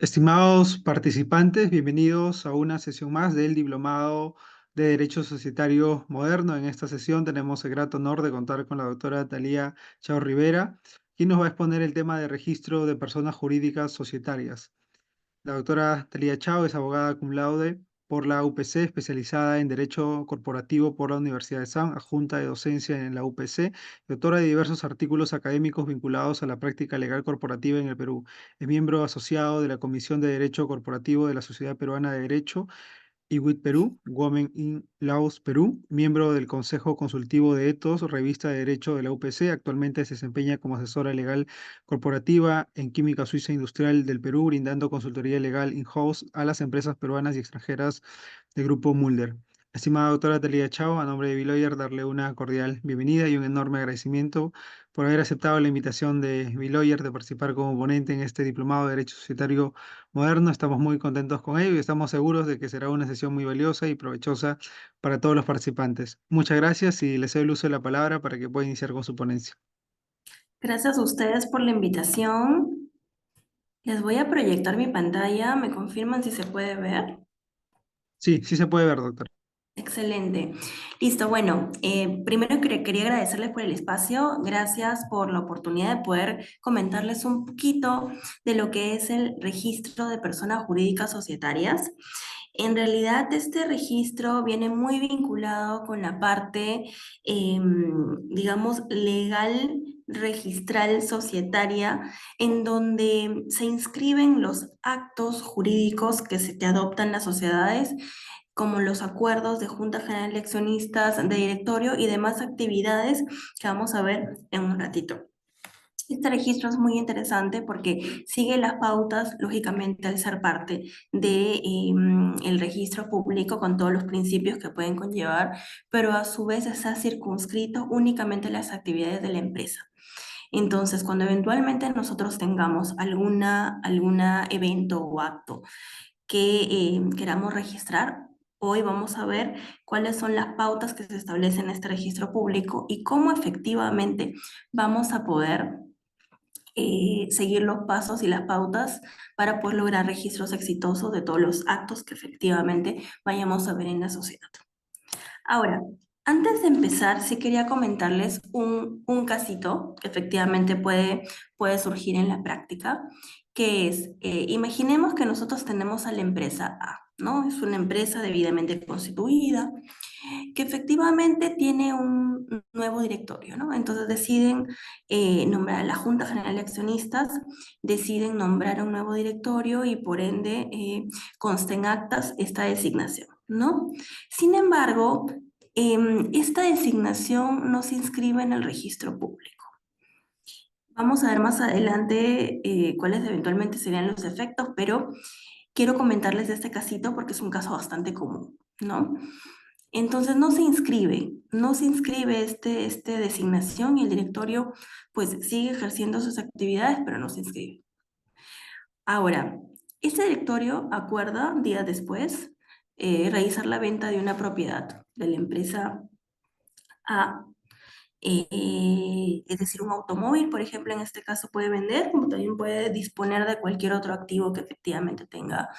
Estimados participantes, bienvenidos a una sesión más del Diplomado de Derecho Societario Moderno. En esta sesión tenemos el grato honor de contar con la doctora Thalía Chao Rivera, quien nos va a exponer el tema de registro de personas jurídicas societarias. La doctora Thalía Chao es abogada cum laude por la UPC, especializada en Derecho Corporativo por la Universidad de San, adjunta de docencia en la UPC, y autora de diversos artículos académicos vinculados a la práctica legal corporativa en el Perú. Es miembro asociado de la Comisión de Derecho Corporativo de la Sociedad Peruana de Derecho IWIT Perú, Women in Laos Perú, miembro del Consejo Consultivo de Etos, revista de Derecho de la UPC. Actualmente se desempeña como asesora legal corporativa en Química Suiza Industrial del Perú, brindando consultoría legal in-house a las empresas peruanas y extranjeras del Grupo Mulder. Estimada doctora Thalía Chao, a nombre de Biloyer, darle una cordial bienvenida y un enorme agradecimiento por haber aceptado la invitación de Biloyer de participar como ponente en este diplomado de Derecho Societario Moderno. Estamos muy contentos con ello y estamos seguros de que será una sesión muy valiosa y provechosa para todos los participantes. Muchas gracias y les doy el uso de la palabra para que pueda iniciar con su ponencia. Gracias a ustedes por la invitación. Les voy a proyectar mi pantalla. ¿Me confirman si se puede ver? Sí, sí se puede ver, doctor. Excelente. Listo. Bueno, primero quería agradecerles por el espacio. Gracias por la oportunidad de poder comentarles un poquito de lo que es el registro de personas jurídicas societarias. En realidad, este registro viene muy vinculado con la parte, digamos, legal, registral, societaria, en donde se inscriben los actos jurídicos que se te adoptan las sociedades, como los acuerdos de Junta General de Accionistas, de directorio y demás actividades que vamos a ver en un ratito. Este registro es muy interesante porque sigue las pautas, lógicamente, al ser parte de, el registro público con todos los principios que pueden conllevar, pero a su vez está circunscrito únicamente a las actividades de la empresa. Entonces, cuando eventualmente nosotros tengamos alguna evento o acto que queramos registrar, hoy vamos a ver cuáles son las pautas que se establecen en este registro público y cómo efectivamente vamos a poder seguir los pasos y las pautas para poder lograr registros exitosos de todos los actos que efectivamente vayamos a ver en la sociedad. Ahora, antes de empezar, sí quería comentarles un casito que efectivamente puede surgir en la práctica, que es, imaginemos que nosotros tenemos a la empresa A, ¿no? Es una empresa debidamente constituida, que efectivamente tiene un nuevo directorio, ¿no? Entonces deciden nombrar a la Junta General de Accionistas, deciden nombrar un nuevo directorio y por ende consta en actas esta designación, ¿no? Sin embargo, esta designación no se inscribe en el registro público. Vamos a ver más adelante cuáles eventualmente serían los efectos, pero quiero comentarles de este casito porque es un caso bastante común, ¿no? Entonces no se inscribe este designación y el directorio pues sigue ejerciendo sus actividades, pero no se inscribe. Ahora, este directorio acuerda días después realizar la venta de una propiedad de la empresa A, es decir, un automóvil, por ejemplo, en este caso puede vender, como también puede disponer de cualquier otro activo que efectivamente tenga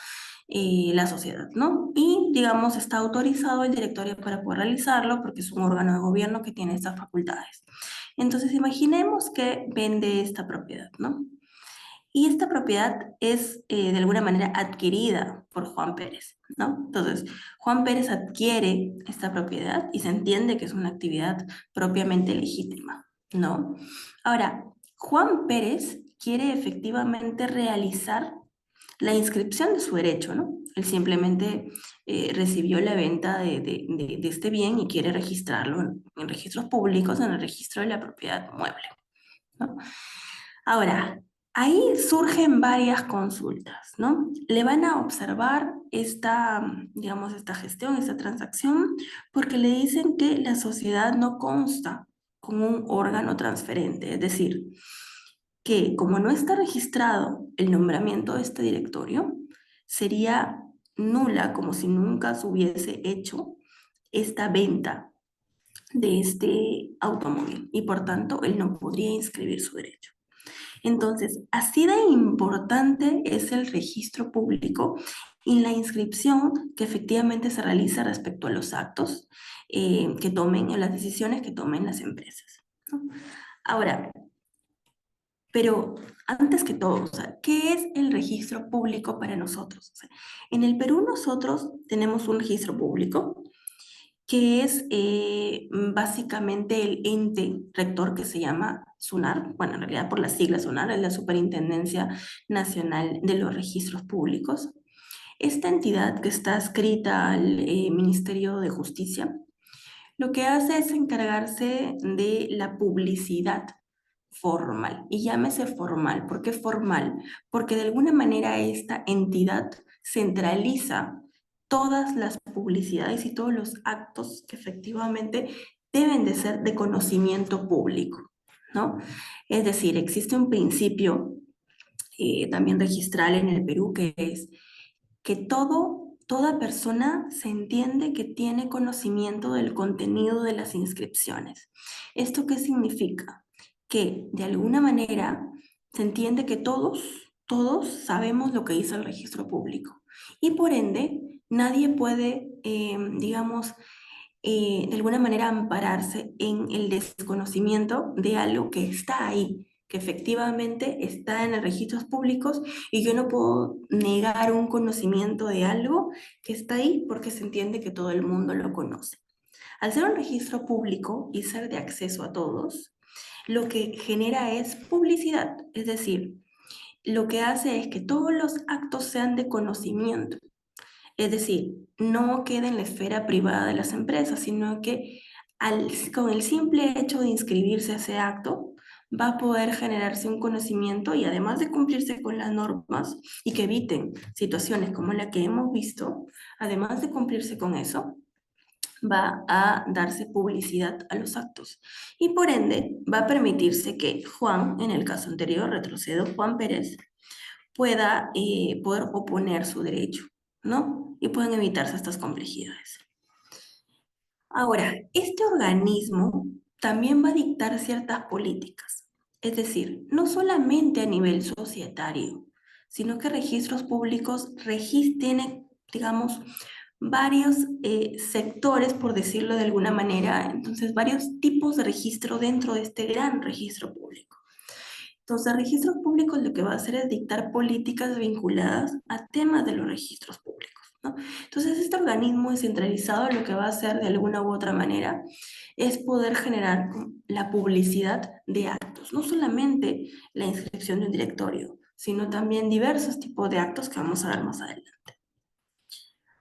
la sociedad, ¿no? Y, digamos, está autorizado el directorio para poder realizarlo porque es un órgano de gobierno que tiene estas facultades. Entonces, imaginemos que vende esta propiedad, ¿no? Y esta propiedad es de alguna manera adquirida por Juan Pérez, ¿no? Entonces, Juan Pérez adquiere esta propiedad y se entiende que es una actividad propiamente legítima, ¿no? Ahora, Juan Pérez quiere efectivamente realizar la inscripción de su derecho, ¿no? Él simplemente recibió la venta de este bien y quiere registrarlo en registros públicos, en el registro de la propiedad mueble, ¿no? Ahora, ahí surgen varias consultas, ¿no? Le van a observar esta, digamos, esta gestión, esta transacción, porque le dicen que la sociedad no consta como un órgano transferente, es decir, que como no está registrado el nombramiento de este directorio, sería nula, como si nunca se hubiese hecho esta venta de este automóvil y por tanto él no podría inscribir su derecho. Entonces, así de importante es el registro público y la inscripción que efectivamente se realiza respecto a los actos que tomen, en las decisiones que tomen las empresas, ¿no? Ahora, pero antes que todo, o sea, ¿qué es el registro público para nosotros? O sea, en el Perú nosotros tenemos un registro público que es básicamente el ente rector que se llama SUNAR, bueno, en realidad por las siglas SUNAR, es la Superintendencia Nacional de los Registros Públicos. Esta entidad que está adscrita al Ministerio de Justicia, lo que hace es encargarse de la publicidad formal. Y llámese formal. ¿Por qué formal? Porque de alguna manera esta entidad centraliza todas las publicidades y todos los actos que efectivamente deben de ser de conocimiento público, ¿no? Es decir, existe un principio también registral en el Perú que es que toda persona se entiende que tiene conocimiento del contenido de las inscripciones. ¿Esto qué significa? Que de alguna manera se entiende que todos sabemos lo que dice el registro público y por ende nadie puede, digamos, de alguna manera ampararse en el desconocimiento de algo que está ahí, que efectivamente está en los registros públicos y yo no puedo negar un conocimiento de algo que está ahí porque se entiende que todo el mundo lo conoce. Al ser un registro público y ser de acceso a todos, lo que genera es publicidad, es decir, lo que hace es que todos los actos sean de conocimiento. Es decir, no queda en la esfera privada de las empresas, sino que con el simple hecho de inscribirse a ese acto, va a poder generarse un conocimiento y además de cumplirse con las normas y que eviten situaciones como la que hemos visto, además de cumplirse con eso, va a darse publicidad a los actos y por ende va a permitirse que Juan, en el caso anterior, retrocedo, Juan Pérez, pueda poder oponer su derecho, ¿no? Y pueden evitarse estas complejidades. Ahora, este organismo también va a dictar ciertas políticas, es decir, no solamente a nivel societario, sino que registros públicos tiene, digamos, varios sectores, por decirlo de alguna manera, entonces varios tipos de registro dentro de este gran registro público. Entonces, registros públicos lo que va a hacer es dictar políticas vinculadas a temas de los registros públicos, ¿no? Entonces, este organismo descentralizado lo que va a hacer de alguna u otra manera es poder generar la publicidad de actos, no solamente la inscripción de un directorio, sino también diversos tipos de actos que vamos a ver más adelante.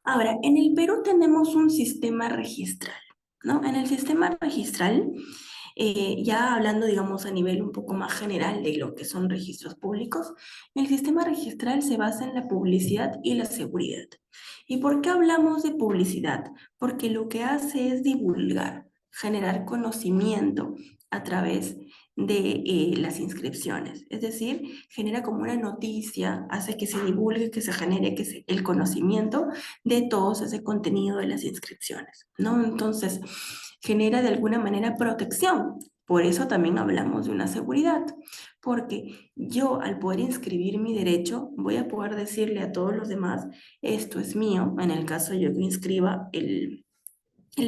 Ahora, en el Perú tenemos un sistema registral, ¿no? En el sistema registral ya hablando, digamos, a nivel un poco más general de lo que son registros públicos, el sistema registral se basa en la publicidad y la seguridad. ¿Y por qué hablamos de publicidad? Porque lo que hace es divulgar, generar conocimiento a través de las inscripciones. Es decir, genera como una noticia, hace que se divulgue, que se genere el conocimiento de todo ese contenido de las inscripciones, ¿no? Entonces, genera de alguna manera protección. Por eso también hablamos de una seguridad, porque yo al poder inscribir mi derecho voy a poder decirle a todos los demás, esto es mío, en el caso yo que inscriba el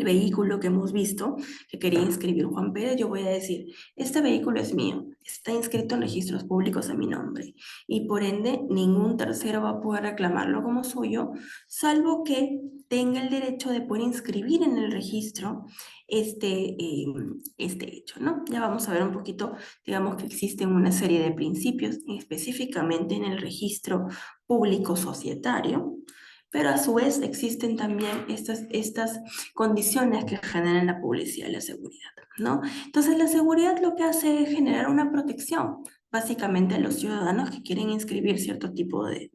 vehículo que hemos visto, que quería inscribir Juan Pérez, yo voy a decir, este vehículo es mío, está inscrito en registros públicos a mi nombre y por ende ningún tercero va a poder reclamarlo como suyo, salvo que tenga el derecho de poder inscribir en el registro este hecho, ¿no? Ya vamos a ver un poquito, digamos que existen una serie de principios, específicamente en el registro público societario, pero a su vez existen también estas condiciones que generan la publicidad y la seguridad, ¿no? Entonces la seguridad lo que hace es generar una protección, básicamente a los ciudadanos que quieren inscribir cierto tipo de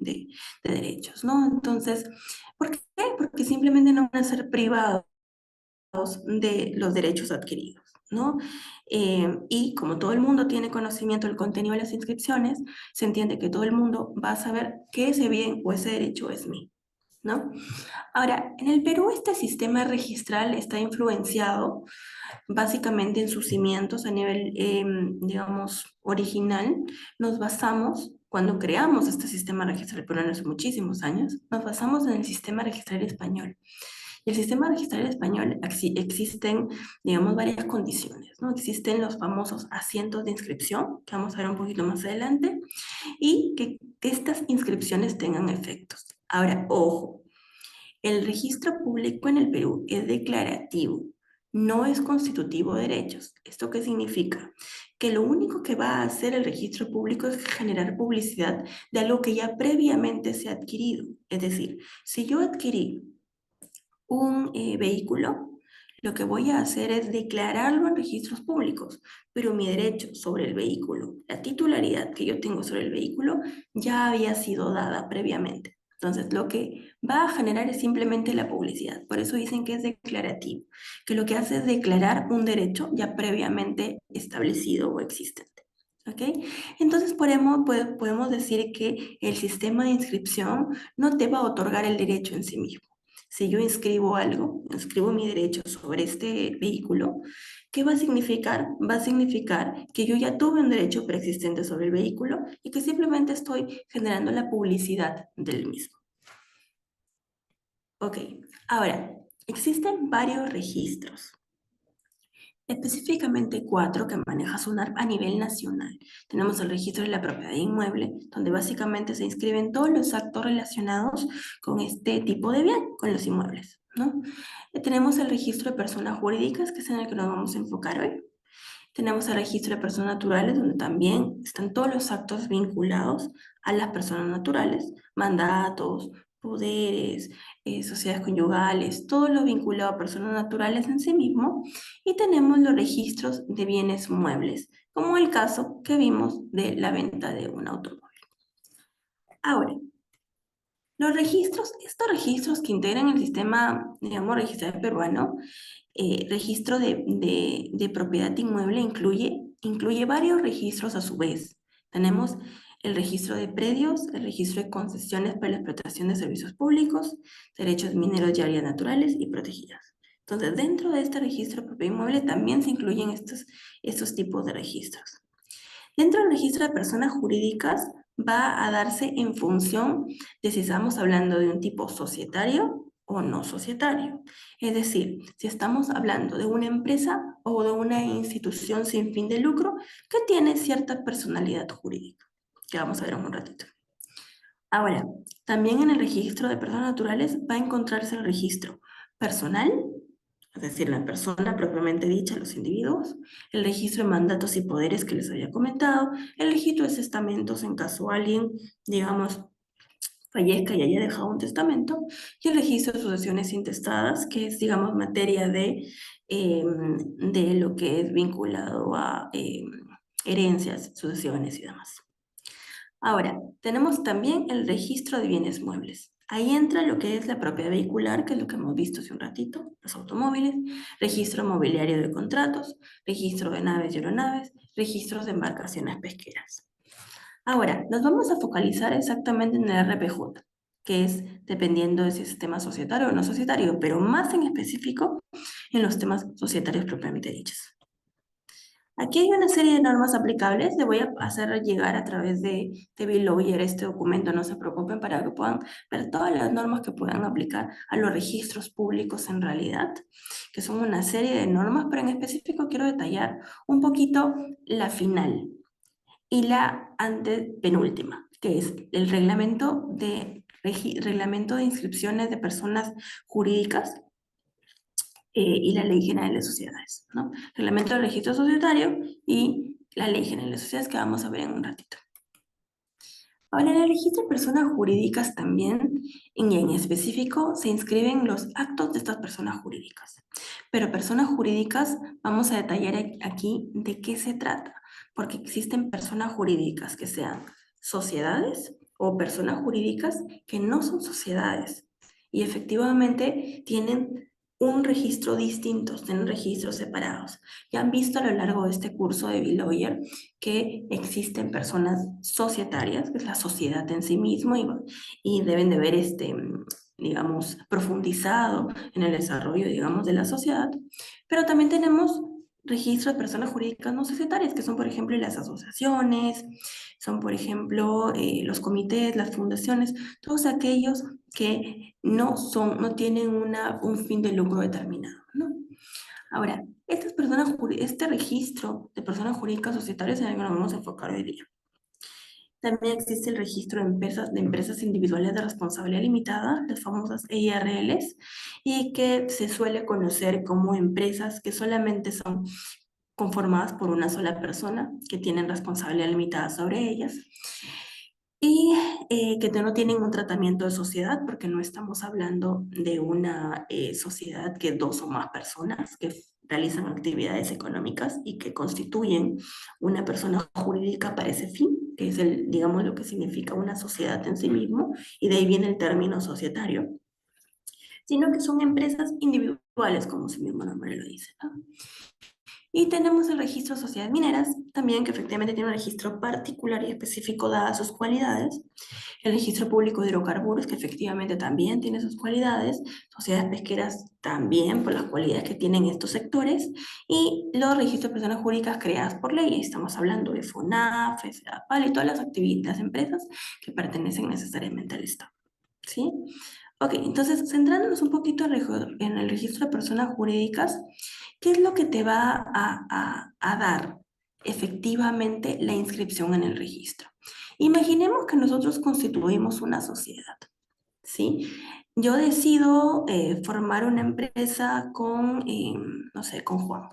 derechos, ¿no? Entonces, ¿por qué? Porque simplemente no van a ser privados de los derechos adquiridos, ¿no? Y como todo el mundo tiene conocimiento del contenido de las inscripciones, se entiende que todo el mundo va a saber que ese bien o ese derecho es mío, ¿no? Ahora, en el Perú este sistema registral está influenciado básicamente en sus cimientos a nivel, digamos, original. Nos basamos, cuando creamos este sistema registral peruano hace muchísimos años, nos basamos en el sistema registral español. El sistema registral español existen, digamos, varias condiciones, ¿no? Existen los famosos asientos de inscripción, que vamos a ver un poquito más adelante, y que estas inscripciones tengan efectos. Ahora, ojo, el registro público en el Perú es declarativo, no es constitutivo de derechos. ¿Esto qué significa? Que lo único que va a hacer el registro público es generar publicidad de algo que ya previamente se ha adquirido. Es decir, si yo adquirí un vehículo, lo que voy a hacer es declararlo en registros públicos, pero mi derecho sobre el vehículo, la titularidad que yo tengo sobre el vehículo, ya había sido dada previamente. Entonces, lo que va a generar es simplemente la publicidad. Por eso dicen que es declarativo, que lo que hace es declarar un derecho ya previamente establecido o existente. ¿Ok? Entonces podemos decir que el sistema de inscripción no te va a otorgar el derecho en sí mismo. Si yo inscribo algo, inscribo mi derecho sobre este vehículo, ¿qué va a significar? Va a significar que yo ya tuve un derecho preexistente sobre el vehículo y que simplemente estoy generando la publicidad del mismo. Ok, ahora, existen varios registros. Específicamente cuatro que maneja SUNARP a nivel nacional. Tenemos el registro de la propiedad inmueble, donde básicamente se inscriben todos los actos relacionados con este tipo de bien, con los inmuebles, ¿no? Tenemos el registro de personas jurídicas, que es en el que nos vamos a enfocar hoy. Tenemos el registro de personas naturales, donde también están todos los actos vinculados a las personas naturales, mandatos, poderes, sociedades conyugales, todo lo vinculado a personas naturales en sí mismo. Y tenemos los registros de bienes muebles, como el caso que vimos de la venta de un automóvil. Ahora, estos registros que integran el sistema, digamos, registral peruano, registro de propiedad inmueble incluye varios registros a su vez. Tenemos el registro de predios, el registro de concesiones para la explotación de servicios públicos, derechos mineros y áreas naturales y protegidas. Entonces, dentro de este registro de propiedad inmueble también se incluyen estos tipos de registros. Dentro del registro de personas jurídicas va a darse en función de si estamos hablando de un tipo societario o no societario. Es decir, si estamos hablando de una empresa o de una institución sin fin de lucro que tiene cierta personalidad jurídica, que vamos a ver en un ratito. Ahora, también en el registro de personas naturales va a encontrarse el registro personal, es decir, la persona propiamente dicha, los individuos, el registro de mandatos y poderes que les había comentado, el registro de testamentos en caso alguien, digamos, fallezca y haya dejado un testamento, y el registro de sucesiones intestadas, que es, digamos, materia de lo que es vinculado a herencias, sucesiones y demás. Ahora, tenemos también el registro de bienes muebles. Ahí entra lo que es la propiedad vehicular, que es lo que hemos visto hace un ratito, los automóviles, registro mobiliario de contratos, registro de naves y aeronaves, registros de embarcaciones pesqueras. Ahora, nos vamos a focalizar exactamente en el RPJ, que es dependiendo de si es tema societario o no societario, pero más en específico en los temas societarios propiamente dichos. Aquí hay una serie de normas aplicables, le voy a hacer llegar a través de BillLawyer este documento, no se preocupen, para que puedan ver todas las normas que puedan aplicar a los registros públicos en realidad, que son una serie de normas, pero en específico quiero detallar un poquito la final y la antepenúltima, que es el reglamento de inscripciones de personas jurídicas y la Ley General de Sociedades, ¿no? Reglamento del registro societario y la Ley General de Sociedades que vamos a ver en un ratito. Ahora, en el registro de personas jurídicas también, y en específico, se inscriben los actos de estas personas jurídicas. Pero personas jurídicas, vamos a detallar aquí de qué se trata, porque existen personas jurídicas que sean sociedades o personas jurídicas que no son sociedades y efectivamente tienen un registro distinto, tienen registros separados. Ya han visto a lo largo de este curso de BillLawyer que existen personas societarias, que es la sociedad en sí mismo, y deben de ver digamos, profundizado en el desarrollo, digamos, de la sociedad, pero también tenemos registros de personas jurídicas no societarias, que son, por ejemplo, las asociaciones, son, por ejemplo, los comités, las fundaciones, todos aquellos que no tienen un fin de lucro determinado, ¿no? Ahora, este registro de personas jurídicas societarias en el que nos vamos a enfocar hoy día. También existe el registro de empresas individuales de responsabilidad limitada, las famosas EIRLs, y que se suele conocer como empresas que solamente son conformadas por una sola persona, que tienen responsabilidad limitada sobre ellas y que no tienen un tratamiento de sociedad, porque no estamos hablando de una sociedad que dos o más personas que realizan actividades económicas y que constituyen una persona jurídica para ese fin, que es digamos, lo que significa una sociedad en sí mismo, y de ahí viene el término societario, sino que son empresas individuales, como su mismo nombre lo dice, ¿no? Y tenemos el registro de sociedades mineras, también que efectivamente tiene un registro particular y específico dadas sus cualidades. El registro público de hidrocarburos, que efectivamente también tiene sus cualidades. Sociedades pesqueras también por las cualidades que tienen estos sectores. Y los registros de personas jurídicas creadas por ley. Estamos hablando de FONAF, FEDAPAL y todas las actividades, empresas que pertenecen necesariamente al Estado. ¿Sí? Ok, entonces, centrándonos un poquito en el registro de personas jurídicas, ¿qué es lo que te va a dar efectivamente la inscripción en el registro? Imaginemos que nosotros constituimos una sociedad, ¿sí? Yo decido formar una empresa no sé, con Juan,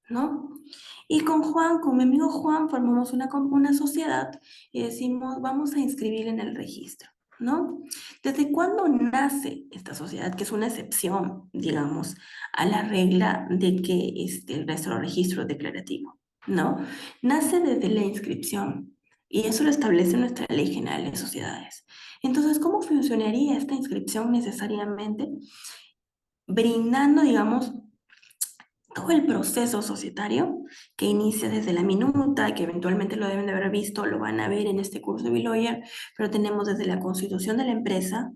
¿no? Y con Juan, con mi amigo Juan, formamos una sociedad y decimos, vamos a inscribir en el registro, ¿no? ¿Desde cuándo nace esta sociedad? Que es una excepción, digamos, a la regla de que nuestro registro es declarativo, ¿no? Nace desde la inscripción y eso lo establece nuestra Ley General de Sociedades. Entonces, ¿cómo funcionaría esta inscripción necesariamente? Brindando, digamos, todo el proceso societario que inicia desde la minuta, que eventualmente lo deben de haber visto, lo van a ver en este curso de B-Lawyer, pero tenemos desde la constitución de la empresa,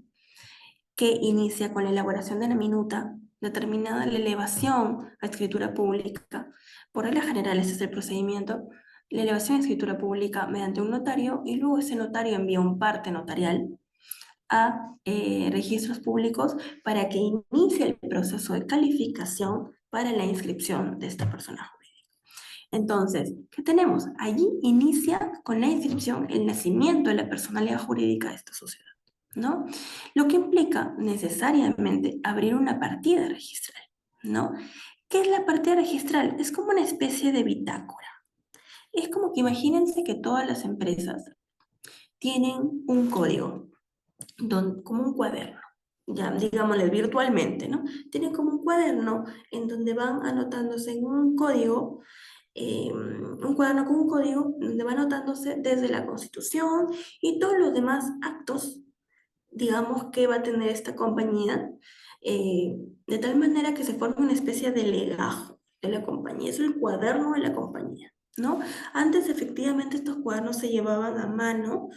que inicia con la elaboración de la minuta, determinada la elevación a escritura pública. Por regla general, ese es el procedimiento. La elevación a escritura pública mediante un notario y luego ese notario envía un parte notarial a registros públicos para que inicie el proceso de calificación para la inscripción de esta persona jurídica. Entonces, ¿qué tenemos? Allí inicia con la inscripción el nacimiento de la personalidad jurídica de esta sociedad, ¿no? Lo que implica necesariamente abrir una partida registral, ¿no? ¿Qué es la partida registral? Es como una especie de bitácora. Es como que imagínense que todas las empresas tienen un código, como un cuaderno, ya digámosle virtualmente, ¿no? Tienen como un cuaderno en donde van anotándose en un cuaderno con un código donde va anotándose desde la Constitución y todos los demás actos, digamos, que va a tener esta compañía, de tal manera que se forme una especie de legajo de la compañía, es el cuaderno de la compañía, ¿no? Antes efectivamente estos cuadernos se llevaban a mano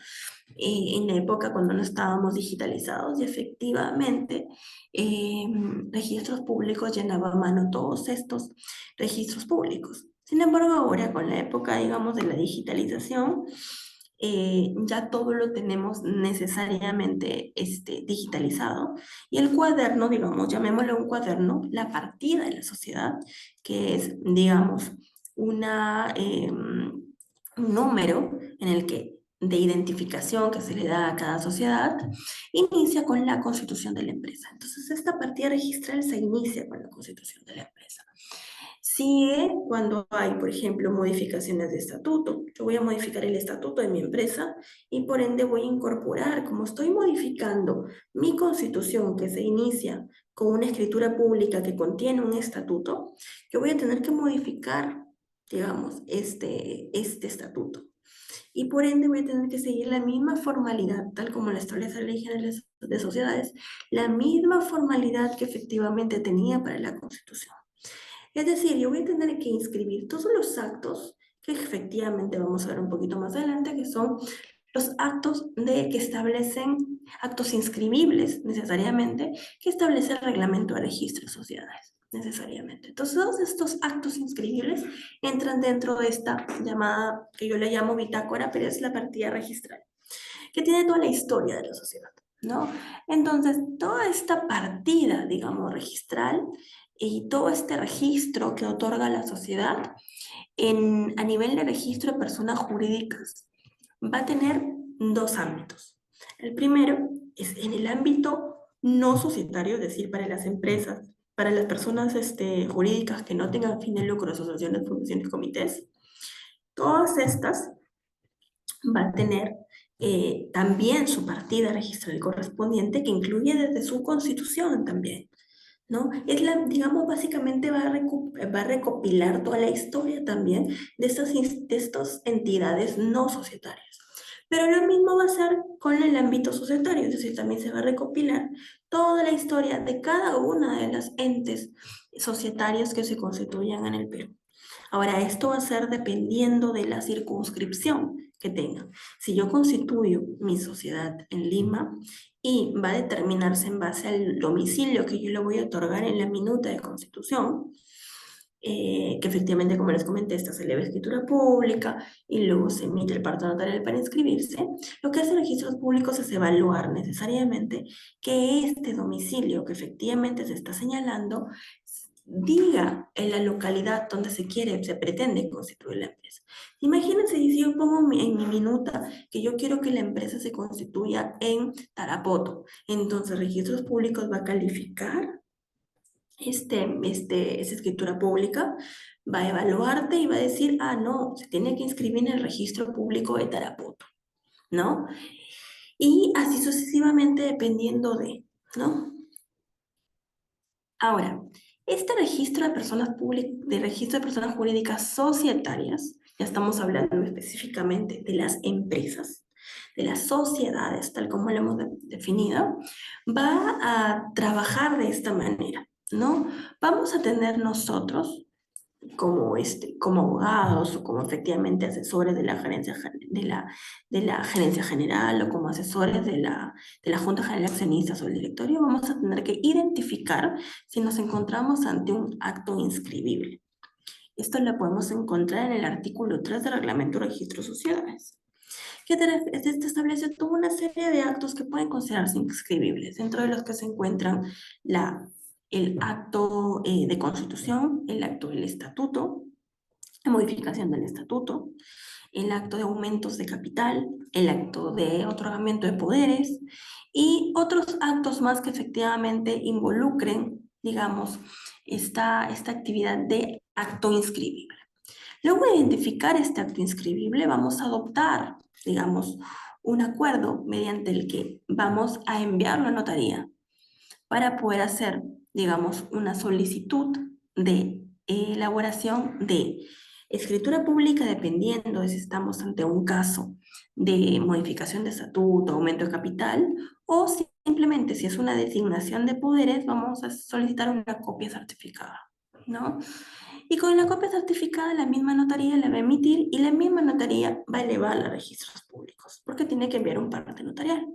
en la época cuando no estábamos digitalizados y efectivamente eh, registros públicos llenaban a mano todos estos registros públicos. Sin embargo, ahora con la época, digamos, de la digitalización, ya todo lo tenemos necesariamente digitalizado y el cuaderno, digamos, llamémosle un cuaderno, la partida de la sociedad, que es, digamos, un número en el que de identificación que se le da a cada sociedad, inicia con la constitución de la empresa. Entonces, esta partida registral se inicia con la constitución de la empresa. Sigue cuando hay, por ejemplo, modificaciones de estatuto. Yo voy a modificar el estatuto de mi empresa y por ende voy a incorporar, como estoy modificando mi constitución que se inicia con una escritura pública que contiene un estatuto, yo voy a tener que modificar, digamos, este estatuto y por ende voy a tener que seguir la misma formalidad, tal como la establece la Ley General de Sociedades, la misma formalidad que efectivamente tenía para la Constitución. Es decir, yo voy a tener que inscribir todos los actos que efectivamente vamos a ver un poquito más adelante, que son los actos que establecen, actos inscribibles necesariamente, que establece el reglamento de registro de sociedades, necesariamente. Entonces, todos estos actos inscribibles entran dentro de esta llamada, que yo le llamo bitácora, pero es la partida registral, que tiene toda la historia de la sociedad, ¿no? Entonces, toda esta partida, digamos, registral y todo este registro que otorga la sociedad a nivel de registro de personas jurídicas va a tener dos ámbitos. El primero es en el ámbito no societario, es decir, para las empresas, para las personas jurídicas que no tengan fin de lucro, asociaciones, fundaciones, comités. Todas estas va a tener también su partida registral correspondiente, que incluye desde su constitución también, ¿no? Digamos, básicamente va a recopilar toda la historia también de estas entidades no societarias. Pero lo mismo va a ser con el ámbito societario, es decir, también se va a recopilar toda la historia de cada una de las entes societarios que se constituyan en el Perú. Ahora, esto va a ser dependiendo de la circunscripción que tenga. Si yo constituyo mi sociedad en Lima y va a determinarse en base al domicilio que yo le voy a otorgar en la minuta de constitución, que efectivamente, como les comenté, esta se eleva a escritura pública y luego se emite el parto notarial para inscribirse, lo que hace registros públicos es evaluar necesariamente que este domicilio que efectivamente se está señalando diga en la localidad donde se pretende constituir la empresa. Imagínense si yo pongo en mi minuta que yo quiero que la empresa se constituya en Tarapoto, entonces Registros Públicos va a calificar esa escritura pública, va a evaluarte y va a decir, ah, no, se tiene que inscribir en el registro público de Tarapoto, ¿no? Y así sucesivamente dependiendo ¿no? Ahora, este registro de personas públicas, de registro de personas jurídicas societarias, ya estamos hablando específicamente de las empresas, de las sociedades, tal como lo hemos definido, va a trabajar de esta manera, ¿no? Vamos a tener nosotros como abogados o como efectivamente asesores de la gerencia general o como asesores de la Junta General de Accionistas o el directorio, vamos a tener que identificar si nos encontramos ante un acto inscribible. Esto lo podemos encontrar en el artículo 3 del Reglamento de Registro de Sociedades, que establece toda una serie de actos que pueden considerarse inscribibles, dentro de los que se encuentran el acto de constitución, el acto del estatuto, la modificación del estatuto, el acto de aumentos de capital, el acto de otorgamiento de poderes y otros actos más que efectivamente involucren, digamos, esta actividad de acto inscribible. Luego de identificar este acto inscribible, vamos a adoptar, digamos, un acuerdo mediante el que vamos a enviarlo a notaría para poder hacer, digamos, una solicitud de elaboración de escritura pública, dependiendo de si estamos ante un caso de modificación de estatuto, aumento de capital, o simplemente si es una designación de poderes, vamos a solicitar una copia certificada, ¿no? Y con la copia certificada, la misma notaría la va a emitir y la misma notaría va a elevarla a registros públicos, porque tiene que enviar un parte notarial.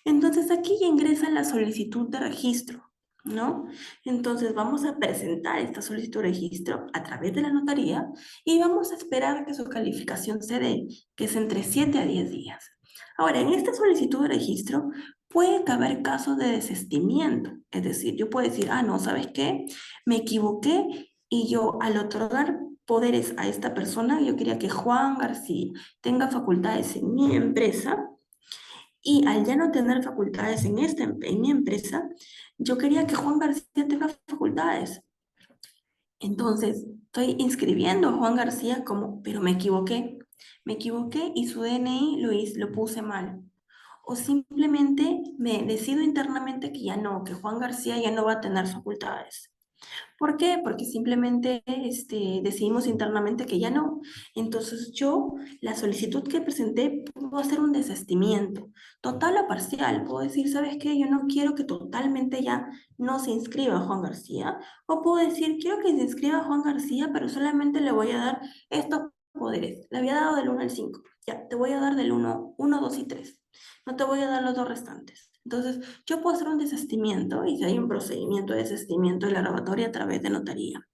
Entonces aquí ya ingresa la solicitud de registro, ¿no? Entonces vamos a presentar esta solicitud de registro a través de la notaría y vamos a esperar que su calificación se dé, que es entre 7 a 10 días. Ahora, en esta solicitud de registro puede haber casos de desistimiento, es decir, yo puedo decir, ah, no, ¿sabes qué? Me equivoqué y yo al otorgar poderes a esta persona, yo quería que Juan García tenga facultades en mi empresa, y al ya no tener facultades en mi empresa, yo quería que Juan García tenga facultades. Entonces, estoy inscribiendo a Juan García como, pero me equivoqué. Me equivoqué y su DNI lo puse mal. O simplemente me decido internamente que ya no, que Juan García ya no va a tener facultades. ¿Por qué? Porque simplemente decidimos internamente que ya no. Entonces yo, la solicitud que presenté, puedo hacer un desistimiento, total o parcial. Puedo decir, ¿sabes qué? Yo no quiero que totalmente ya no se inscriba Juan García. O puedo decir, quiero que se inscriba Juan García, pero solamente le voy a dar estos poderes. Le había dado del 1 al 5. Ya, te voy a dar del 1, 2 y 3. No te voy a dar los dos restantes. Entonces, yo puedo hacer un desistimiento y si hay un procedimiento de desistimiento de la rogatoria a través de notaría.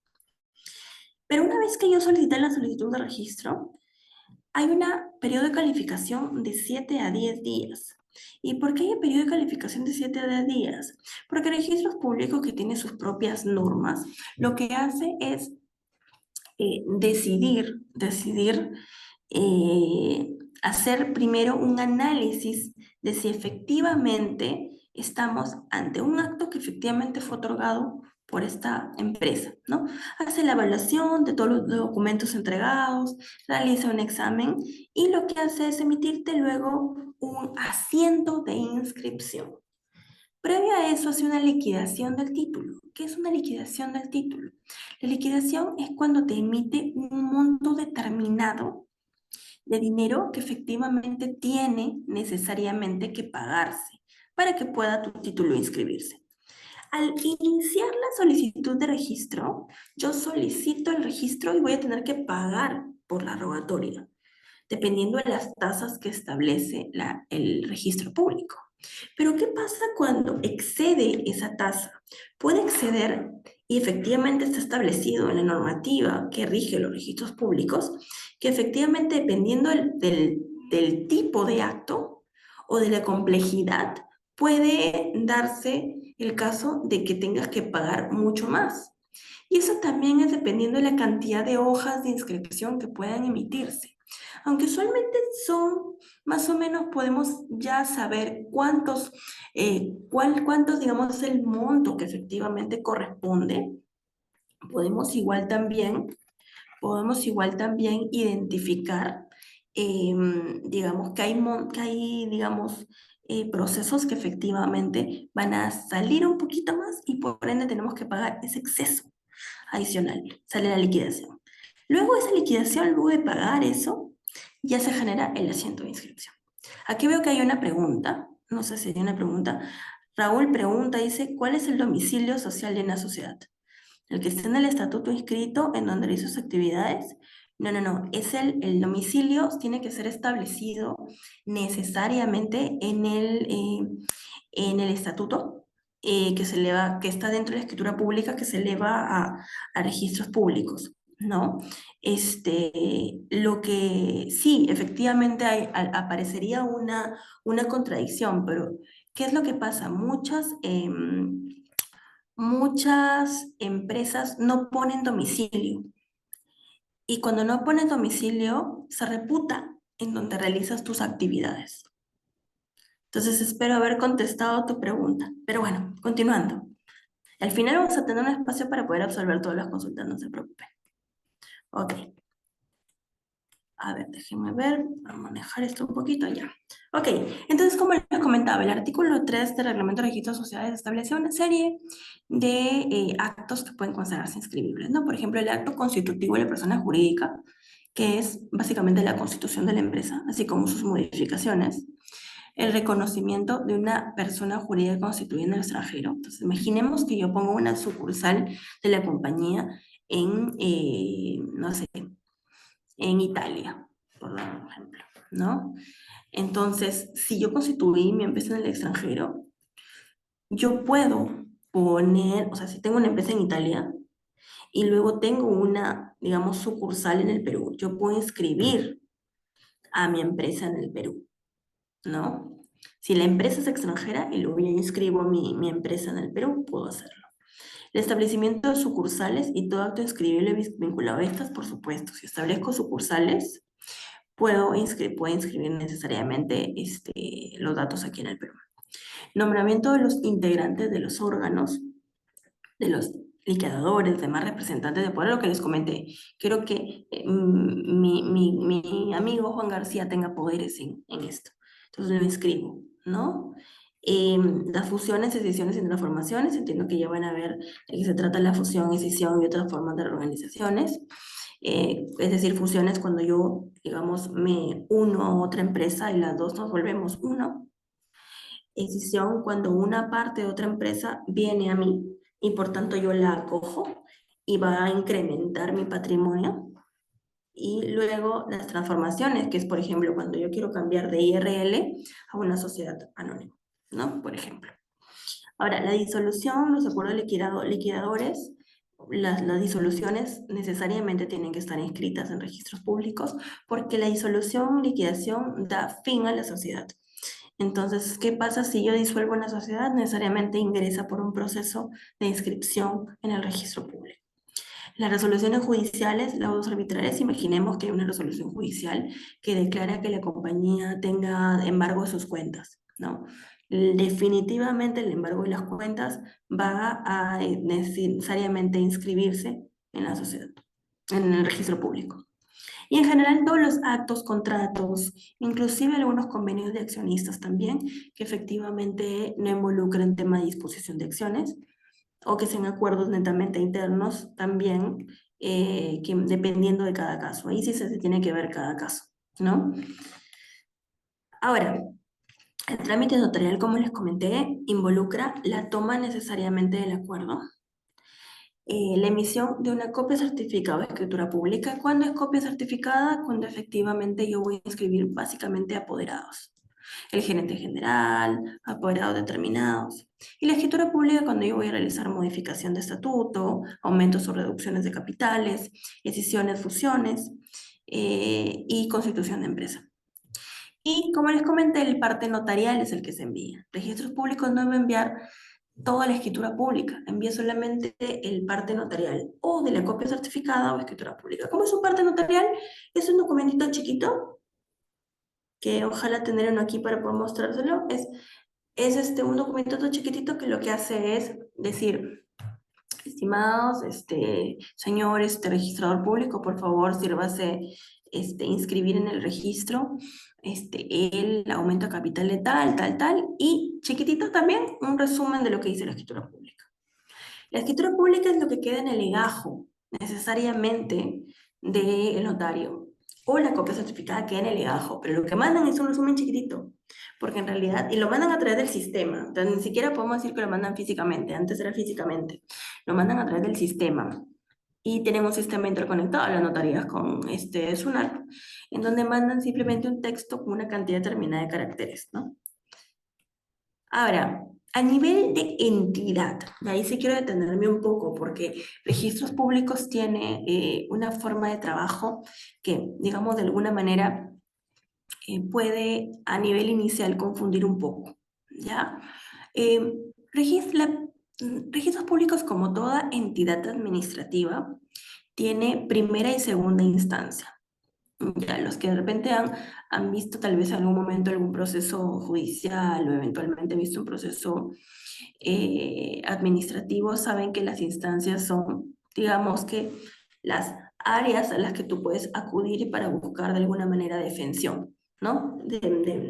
Pero una vez que yo solicité la solicitud de registro, hay un periodo de calificación de 7 a 10 días. ¿Y por qué hay un periodo de calificación de 7 a 10 días? Porque Registros Públicos, que tiene sus propias normas, lo que hace es decidir hacer primero un análisis de si efectivamente estamos ante un acto que efectivamente fue otorgado por esta empresa, ¿no? Hace la evaluación de todos los documentos entregados, realiza un examen y lo que hace es emitirte luego un asiento de inscripción. Previo a eso hace una liquidación del título. ¿Qué es una liquidación del título? La liquidación es cuando te emite un monto determinado de dinero que efectivamente tiene necesariamente que pagarse para que pueda tu título inscribirse. Al iniciar la solicitud de registro, yo solicito el registro y voy a tener que pagar por la rogatoria, dependiendo de las tasas que establece el registro público. Pero ¿qué pasa cuando excede esa tasa? Puede exceder y efectivamente está establecido en la normativa que rige los registros públicos, que efectivamente dependiendo del tipo de acto o de la complejidad, puede darse el caso de que tengas que pagar mucho más. Y eso también es dependiendo de la cantidad de hojas de inscripción que puedan emitirse. Aunque usualmente son, más o menos podemos ya saber cuántos, digamos, es el monto que efectivamente corresponde. Podemos igual también, podemos igual también identificar, digamos, que hay, digamos, procesos que efectivamente van a salir un poquito más y por ende tenemos que pagar ese exceso adicional, sale la liquidación. Luego de esa liquidación, luego de pagar eso, ya se genera el asiento de inscripción. Aquí veo que hay una pregunta, no sé si hay una pregunta. Raúl pregunta, dice, ¿cuál es el domicilio social de una sociedad? ¿El que está en el estatuto inscrito en donde realiza sus actividades? No, no, no, es el domicilio, tiene que ser establecido necesariamente en el estatuto que está dentro de la escritura pública que se eleva a registros públicos, ¿no? Lo que sí, efectivamente aparecería una contradicción, pero ¿qué es lo que pasa? Muchas empresas no ponen domicilio y cuando no pones domicilio se reputa en donde realizas tus actividades. Entonces espero haber contestado tu pregunta. Pero bueno, continuando. Al final vamos a tener un espacio para poder absolver todas las consultas, no se preocupen. Ok. A ver, déjenme ver, para manejar esto un poquito ya. Ok, entonces como les comentaba, el artículo 3 del Reglamento de Registro de Sociedades establece una serie de actos que pueden considerarse inscribibles, ¿no? Por ejemplo, el acto constitutivo de la persona jurídica, que es básicamente la constitución de la empresa, así como sus modificaciones. El reconocimiento de una persona jurídica constituida en el extranjero. Entonces, imaginemos que yo pongo una sucursal de la compañía no sé, en Italia, por dar un ejemplo, ¿no? Entonces, si yo constituí mi empresa en el extranjero, yo puedo poner, o sea, si tengo una empresa en Italia y luego tengo una, digamos, sucursal en el Perú, yo puedo inscribir a mi empresa en el Perú, ¿no? Si la empresa es extranjera y luego yo inscribo mi empresa en el Perú, puedo hacerlo. El establecimiento de sucursales y todo acto inscribible vinculado a estas, por supuesto. Si establezco sucursales, puedo inscribir necesariamente los datos aquí en el Perú. Nombramiento de los integrantes de los órganos, de los liquidadores, demás representantes de poder, lo que les comenté. Quiero que mi amigo Juan García tenga poderes en esto. Entonces lo inscribo, ¿no? Las fusiones, escisiones y transformaciones, entiendo que ya van a ver de qué se trata la fusión, escisión y otras formas de reorganizaciones. Es decir, fusiones cuando yo, digamos, me uno a otra empresa y las dos nos volvemos uno. Escisión cuando una parte de otra empresa viene a mí y por tanto yo la acojo y va a incrementar mi patrimonio. Y luego las transformaciones, que es, por ejemplo, cuando yo quiero cambiar de IRL a una sociedad anónima, ¿no? Por ejemplo. Ahora, la disolución, los acuerdos liquidadores, las disoluciones necesariamente tienen que estar inscritas en registros públicos porque la disolución, liquidación da fin a la sociedad. Entonces, ¿qué pasa si yo disuelvo una sociedad? Necesariamente ingresa por un proceso de inscripción en el registro público. Las resoluciones judiciales, laudos arbitrales, imaginemos que hay una resolución judicial que declara que la compañía tenga embargo de sus cuentas, ¿no? Definitivamente el embargo de las cuentas va a necesariamente inscribirse en la sociedad, en el registro público. Y en general todos los actos, contratos, inclusive algunos convenios de accionistas también, que efectivamente no involucran tema de disposición de acciones, o que sean acuerdos netamente internos también, que dependiendo de cada caso. Ahí sí se tiene que ver cada caso, ¿no? Ahora, el trámite notarial, como les comenté, involucra la toma necesariamente del acuerdo, la emisión de una copia certificada de escritura pública. ¿Cuándo es copia certificada? Cuando efectivamente yo voy a inscribir básicamente apoderados. El gerente general, apoderados determinados. Y la escritura pública cuando yo voy a realizar modificación de estatuto, aumentos o reducciones de capitales, escisiones, fusiones y constitución de empresa. Y como les comenté, el parte notarial es el que se envía. Registros públicos no va a enviar toda la escritura pública, envía solamente el parte notarial o de la copia certificada o escritura pública. ¿Cómo es un parte notarial? Es un documentito chiquito que ojalá tener uno aquí para poder mostrárselo. Un documento chiquitito que lo que hace es decir, estimados, señor, registrador público, por favor, sírvase, inscribir en el registro, el aumento de capital de tal, tal, tal, y chiquitito también un resumen de lo que dice la escritura pública. La escritura pública es lo que queda en el legajo, necesariamente, del notario, o la copia certificada queda en el legajo, pero lo que mandan es un resumen chiquitito, porque en realidad, y lo mandan a través del sistema, entonces ni siquiera podemos decir que lo mandan físicamente, antes era físicamente, lo mandan a través del sistema, y tienen un sistema interconectado a las notarías con SUNAT, en donde mandan simplemente un texto con una cantidad determinada de caracteres, ¿no? Ahora, a nivel de entidad, y ahí sí quiero detenerme un poco porque registros públicos tiene una forma de trabajo que, digamos, de alguna manera puede a nivel inicial confundir un poco, ¿ya? Eh, registros públicos, como toda entidad administrativa, tiene primera y segunda instancia. Ya, los que de repente han visto tal vez en algún momento algún proceso judicial o eventualmente visto un proceso administrativo saben que las instancias son, digamos que, las áreas a las que tú puedes acudir para buscar de alguna manera defensión, ¿no? De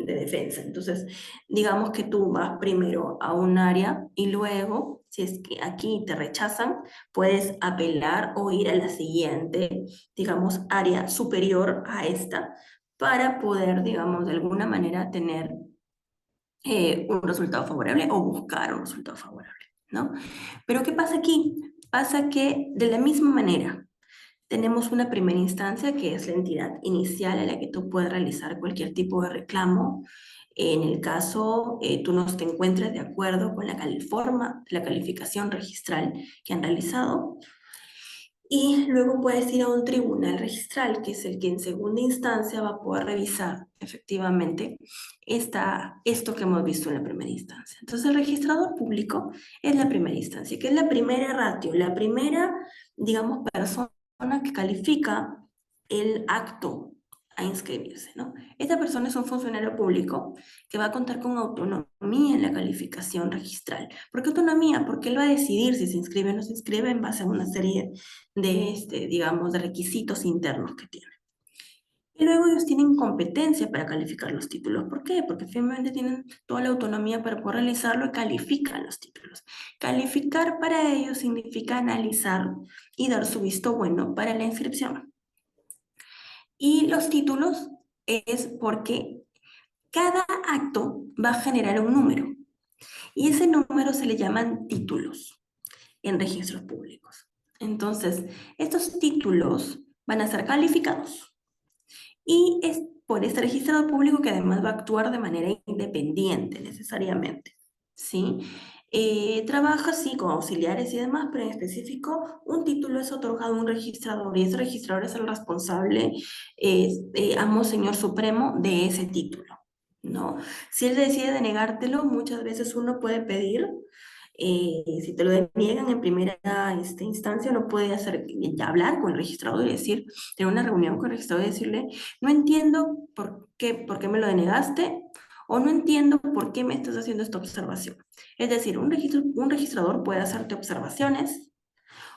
defensa. Entonces, digamos que tú vas primero a un área y luego, si es que aquí te rechazan, puedes apelar o ir a la siguiente, digamos, área superior a esta para poder, digamos, de alguna manera tener un resultado favorable o buscar un resultado favorable, ¿no? Pero ¿qué pasa aquí? Pasa que de la misma manera tenemos una primera instancia que es la entidad inicial a la que tú puedes realizar cualquier tipo de reclamo. En el caso tú no te encuentres de acuerdo con la forma, la calificación registral que han realizado, y luego puedes ir a un tribunal registral, que es el que en segunda instancia va a poder revisar efectivamente esto que hemos visto en la primera instancia. Entonces, el registrador público es la primera instancia, que es la primera ratio, la primera, digamos, persona que califica el acto a inscribirse, ¿no? Esta persona es un funcionario público que va a contar con autonomía en la calificación registral. ¿Por qué autonomía? Porque él va a decidir si se inscribe o no se inscribe en base a una serie de digamos, de requisitos internos que tienen. Y luego ellos tienen competencia para calificar los títulos. ¿Por qué? Porque finalmente tienen toda la autonomía para poder realizarlo y califican los títulos. Calificar para ellos significa analizar y dar su visto bueno para la inscripción. Y los títulos es porque cada acto va a generar un número. Y ese número se le llaman títulos en registros públicos. Entonces, estos títulos van a ser calificados. Y es por este registrador público que además va a actuar de manera independiente necesariamente, ¿sí? Trabaja, sí, con auxiliares y demás, pero en específico un título es otorgado a un registrador y ese registrador es el responsable, amo señor supremo de ese título, ¿no? Si él decide denegártelo, muchas veces uno puede pedir, si te lo deniegan en primera instancia, uno puede hablar con el registrador y decir, tener una reunión con el registrador y decirle, no entiendo por qué me lo denegaste o no entiendo por qué me estás haciendo esta observación. Es decir, un registrador puede hacerte observaciones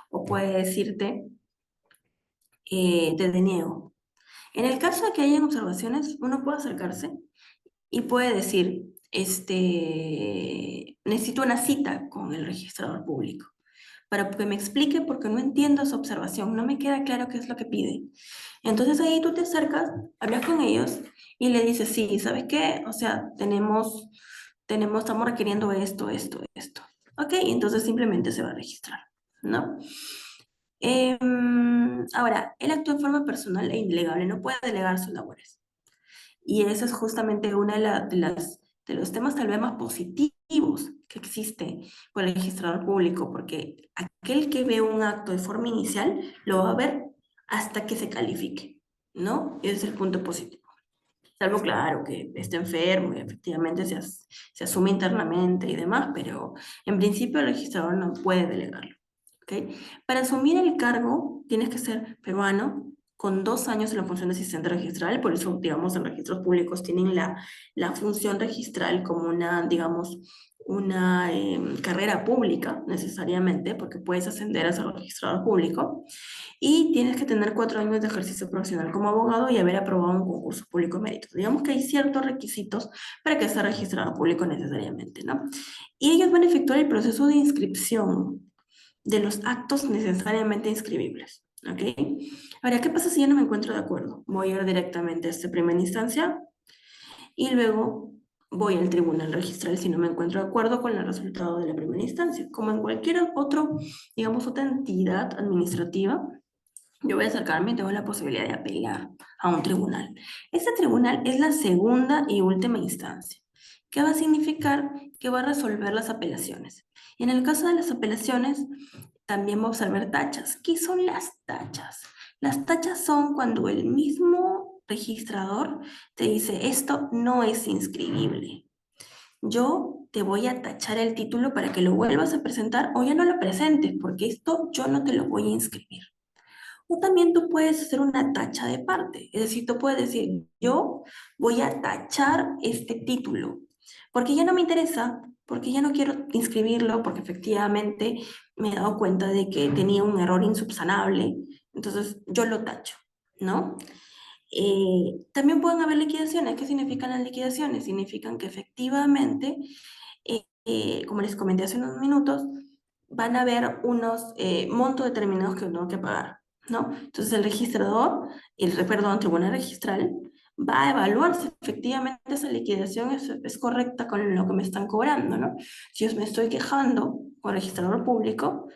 o puede decirte, te deniego. En el caso de que hayan observaciones, uno puede acercarse y puede decir, necesito una cita con el registrador público para que me explique porque no entiendo su observación, no me queda claro qué es lo que pide. Entonces ahí tú te acercas, hablas con ellos y le dices, sí, ¿sabes qué? O sea, estamos requiriendo esto, esto, esto. Ok, entonces simplemente se va a registrar, ¿no? Ahora, él actúa en forma personal e indelegable, no puede delegar sus labores. Y ese es justamente uno de los temas tal vez más positivos que existe con el registrador público, porque aquel que ve un acto de forma inicial lo va a ver hasta que se califique, ¿no? Ese es el punto positivo. Salvo, claro, que esté enfermo y efectivamente se asume internamente y demás, pero en principio el registrador no puede delegarlo. ¿Ok? Para asumir el cargo tienes que ser peruano con 2 años en la función de asistente registral, por eso, digamos, en registros públicos tienen la función registral como una, digamos, una carrera pública necesariamente, porque puedes ascender a ser registrador público y tienes que tener 4 años de ejercicio profesional como abogado y haber aprobado un concurso público de méritos. Digamos que hay ciertos requisitos para que sea registrado público necesariamente, ¿no? Y ellos van a efectuar el proceso de inscripción de los actos necesariamente inscribibles, ¿ok? Ahora, ¿qué pasa si yo no me encuentro de acuerdo? Voy a ir directamente a esta primera instancia y luego voy al tribunal registral si no me encuentro de acuerdo con el resultado de la primera instancia. Como en cualquier otro, digamos, otra entidad administrativa, yo voy a acercarme y tengo la posibilidad de apelar a un tribunal. Este tribunal es la segunda y última instancia, que va a significar que va a resolver las apelaciones. Y en el caso de las apelaciones, también va a observar tachas. ¿Qué son las tachas? Las tachas son cuando el mismo registrador te dice, esto no es inscribible. Yo te voy a tachar el título para que lo vuelvas a presentar o ya no lo presentes, porque esto yo no te lo voy a inscribir. O también tú puedes hacer una tacha de parte, es decir, tú puedes decir, yo voy a tachar este título, porque ya no me interesa, porque ya no quiero inscribirlo, porque efectivamente me he dado cuenta de que tenía un error insubsanable, entonces yo lo tacho, ¿no? También pueden haber liquidaciones. ¿Qué significan las liquidaciones? Significan que efectivamente, como les comenté hace unos minutos, van a haber unos montos determinados que tengo que pagar, ¿no? Entonces el registrador, perdón, tribunal registral, va a evaluar si efectivamente esa liquidación es correcta con lo que me están cobrando, ¿no? Si yo me estoy quejando con el registrador público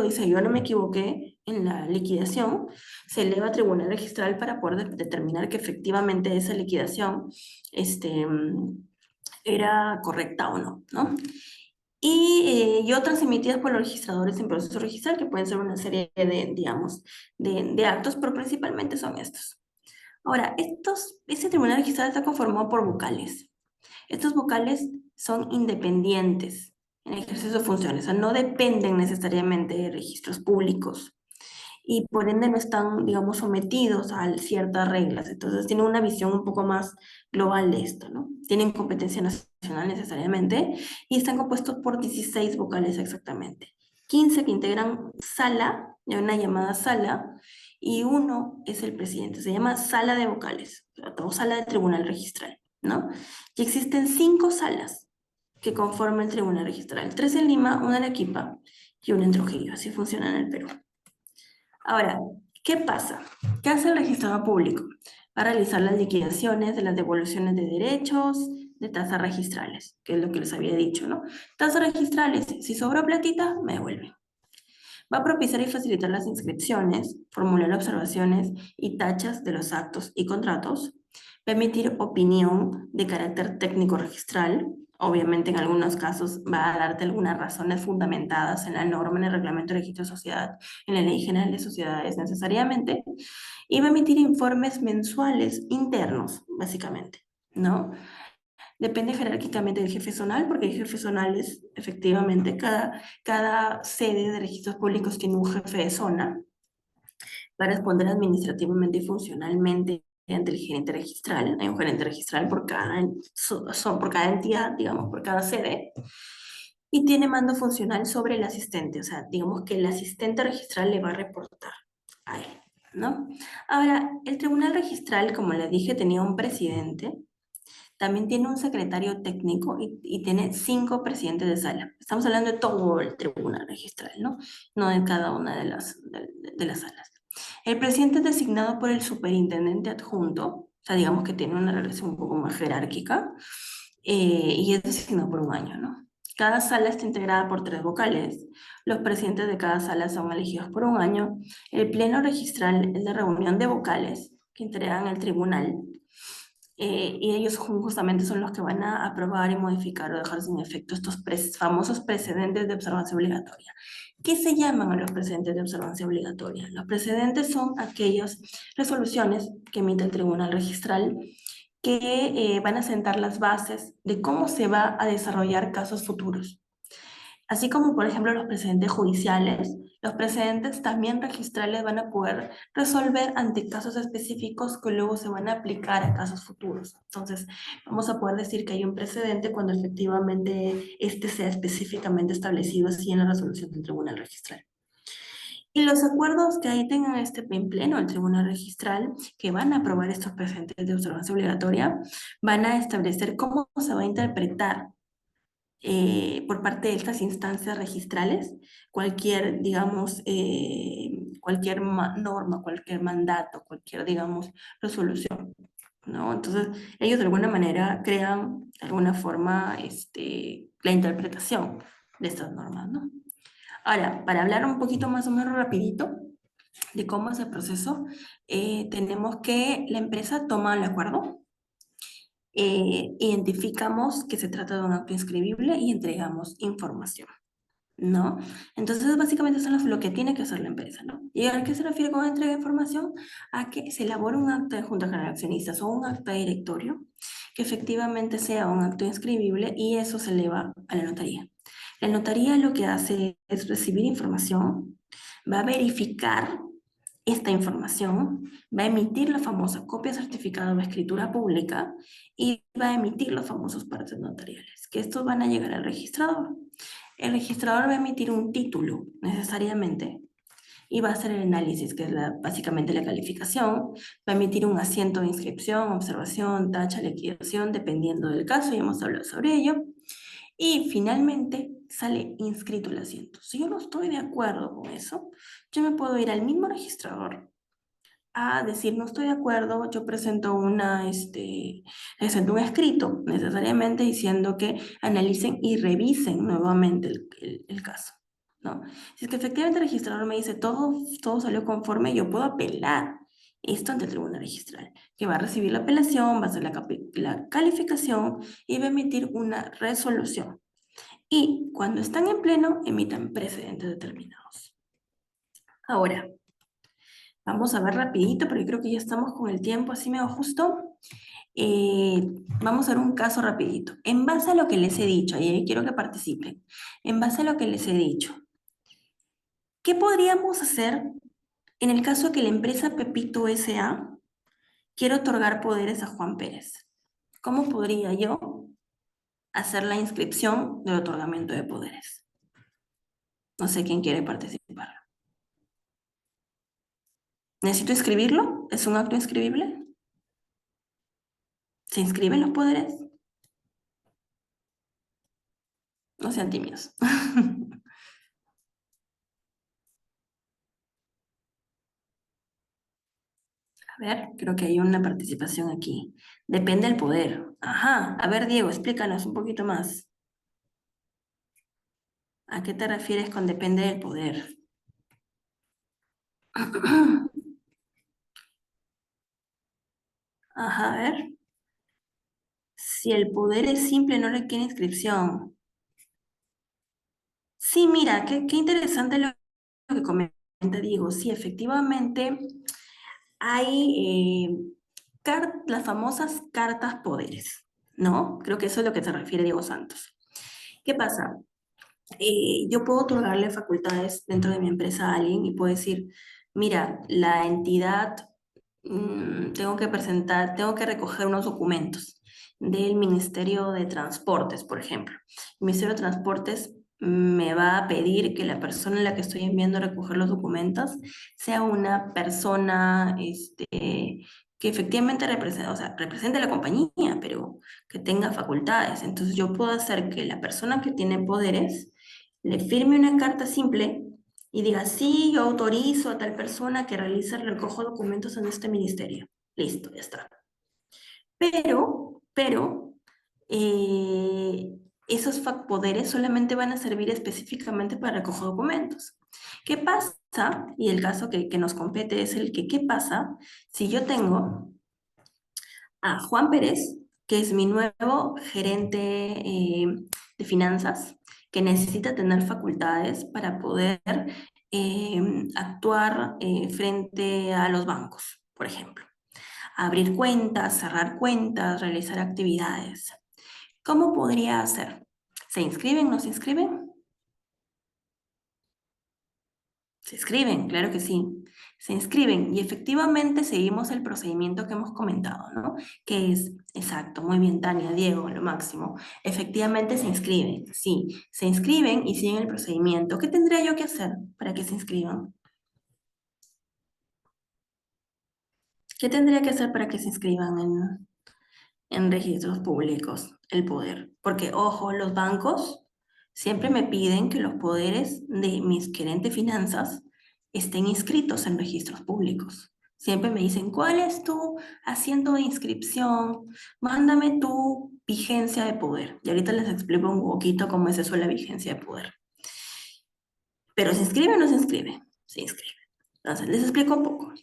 dice, yo no me equivoqué en la liquidación, se eleva a tribunal registral para poder determinar que efectivamente esa liquidación era correcta o no, ¿no? Y otras emitidas por los registradores en proceso registral, que pueden ser una serie de, digamos, de actos, pero principalmente son estos. Ahora, este tribunal registral está conformado por vocales. Estos vocales son independientes en el ejercicio de funciones, o sea, no dependen necesariamente de registros públicos y por ende no están, digamos, sometidos a ciertas reglas. Entonces tienen una visión un poco más global de esto, ¿no? Tienen competencia nacional necesariamente y están compuestos por 16 vocales exactamente. 15 que integran sala, hay una llamada sala, y uno es el presidente, se llama sala de vocales, o sala de tribunal registral, ¿no? Y existen 5 salas que conforman el tribunal registral, 3 en Lima, una en Arequipa y una en Trujillo, así funciona en el Perú. Ahora, ¿qué pasa? ¿Qué hace el registrador público? Va a realizar las liquidaciones de las devoluciones de derechos, de tasas registrales, que es lo que les había dicho, ¿no? Tasas registrales, si sobra platita, me devuelven. Va a propiciar y facilitar las inscripciones, formular observaciones y tachas de los actos y contratos. Va a emitir opinión de carácter técnico registral. Obviamente, en algunos casos va a darte algunas razones fundamentadas en la norma, en el reglamento de registro de sociedad, en la ley general de sociedades necesariamente. Y va a emitir informes mensuales internos, básicamente, ¿no? Depende jerárquicamente del jefe zonal, porque hay jefes zonales, efectivamente, cada sede de registros públicos tiene un jefe de zona para responder administrativamente y funcionalmente ante el gerente registral. Hay un gerente registral por cada entidad, digamos, por cada sede, y tiene mando funcional sobre el asistente, o sea, digamos que el asistente registral le va a reportar a él, ¿no? Ahora, el tribunal registral, como le dije, tenía un presidente, también tiene un secretario técnico y tiene 5 presidentes de sala. Estamos hablando de todo el tribunal registral, ¿no? No de cada una de las salas. El presidente es designado por el superintendente adjunto, o sea, digamos que tiene una relación un poco más jerárquica, y es designado por un año, ¿no? Cada sala está integrada por 3 vocales. Los presidentes de cada sala son elegidos por un año. El pleno registral es la reunión de vocales que integran el tribunal, y ellos justamente son los que van a aprobar y modificar o dejar sin efecto estos famosos precedentes de observancia obligatoria. ¿Qué se llaman a los precedentes de observancia obligatoria? Los precedentes son aquellas resoluciones que emite el tribunal registral que van a sentar las bases de cómo se va a desarrollar casos futuros. Así como, por ejemplo, los precedentes judiciales, los precedentes también registrales van a poder resolver ante casos específicos que luego se van a aplicar a casos futuros. Entonces, vamos a poder decir que hay un precedente cuando efectivamente este sea específicamente establecido así en la resolución del tribunal registral. Y los acuerdos que ahí tengan en pleno el tribunal registral, que van a aprobar estos precedentes de observancia obligatoria, van a establecer cómo se va a interpretar por parte de estas instancias registrales, cualquier, digamos, cualquier norma, cualquier mandato, cualquier, digamos, resolución, ¿no? Entonces, ellos de alguna manera crean, de alguna forma, la interpretación de estas normas, ¿no? Ahora, para hablar un poquito más o menos rapidito de cómo es el proceso, tenemos que la empresa toma el acuerdo, identificamos que se trata de un acto inscribible y entregamos información, ¿no? Entonces, básicamente eso es lo que tiene que hacer la empresa, ¿no? ¿Y a qué se refiere con entrega de información? A que se elabore un acta de junta general de accionistas o un acta de directorio que efectivamente sea un acto inscribible y eso se eleva a la notaría. La notaría lo que hace es recibir información, va a verificar esta información, va a emitir la famosa copia certificada o escritura pública y va a emitir los famosos partes notariales, que estos van a llegar al registrador. El registrador va a emitir un título necesariamente y va a hacer el análisis, que es básicamente la calificación, va a emitir un asiento de inscripción, observación, tacha, liquidación, dependiendo del caso, ya hemos hablado sobre ello, y finalmente sale inscrito el asiento. Si yo no estoy de acuerdo con eso, yo me puedo ir al mismo registrador a decir no estoy de acuerdo, yo presento un escrito necesariamente diciendo que analicen y revisen nuevamente el caso, ¿no? Si es que efectivamente el registrador me dice todo salió conforme, yo puedo apelar esto ante el tribunal registral, que va a recibir la apelación, va a hacer la calificación y va a emitir una resolución. Y cuando están en pleno, emitan precedentes determinados. Ahora, vamos a ver rapidito, porque creo que ya estamos con el tiempo así medio justo. Eh, Vamos a ver un caso rapidito. En base a lo que les he dicho, y ahí quiero que participen, en base a lo que les he dicho, ¿qué podríamos hacer en el caso de que la empresa Pepito S.A. quiera otorgar poderes a Juan Pérez? ¿Cómo podría yo hacer la inscripción del otorgamiento de poderes? No sé quién quiere participar. ¿Necesito inscribirlo? ¿Es un acto inscribible? ¿Se inscriben los poderes? No sean tímidos. A ver, creo que hay una participación aquí. Depende del poder. Ajá. A ver, Diego, explícanos un poquito más. ¿A qué te refieres con depende del poder? Ajá, a ver. Si el poder es simple, no requiere inscripción. Sí, mira, qué interesante lo que comenta, digo. Sí, efectivamente hay las famosas cartas poderes, ¿no? Creo que eso es lo que se refiere Diego Santos. ¿Qué pasa? Yo puedo otorgarle facultades dentro de mi empresa a alguien y puedo decir, mira, la entidad, tengo que recoger unos documentos del Ministerio de Transportes, por ejemplo. El Ministerio de Transportes me va a pedir que la persona en la que estoy enviando a recoger los documentos sea una persona, que efectivamente represente, o sea, represente a la compañía, pero que tenga facultades. Entonces yo puedo hacer que la persona que tiene poderes le firme una carta simple y diga, sí, yo autorizo a tal persona que realice el recojo de documentos en este ministerio. Listo, ya está. Pero, eh, esos poderes solamente van a servir específicamente para recoger documentos. ¿Qué pasa? Y el caso que nos compete es el que, ¿qué pasa si yo tengo a Juan Pérez, que es mi nuevo gerente de finanzas, que necesita tener facultades para poder actuar frente a los bancos, por ejemplo? Abrir cuentas, cerrar cuentas, realizar actividades. ¿Cómo podría hacer? ¿Se inscriben? ¿No se inscriben? Se inscriben, claro que sí. Se inscriben y efectivamente seguimos el procedimiento que hemos comentado, ¿no? Que es, exacto, muy bien, Tania, Diego, lo máximo. Efectivamente se inscriben, sí. Se inscriben y siguen el procedimiento. ¿Qué tendría yo que hacer para que se inscriban? ¿Qué tendría que hacer para que se inscriban en registros públicos el poder? Porque, ojo, los bancos siempre me piden que los poderes de mis gerentes de finanzas estén inscritos en registros públicos. Siempre me dicen, ¿cuál es tu asiento de inscripción? Mándame tu vigencia de poder. Y ahorita les explico un poquito cómo es eso de la vigencia de poder. Pero ¿se inscribe o no se inscribe? Se inscribe. Entonces, les explico un poco.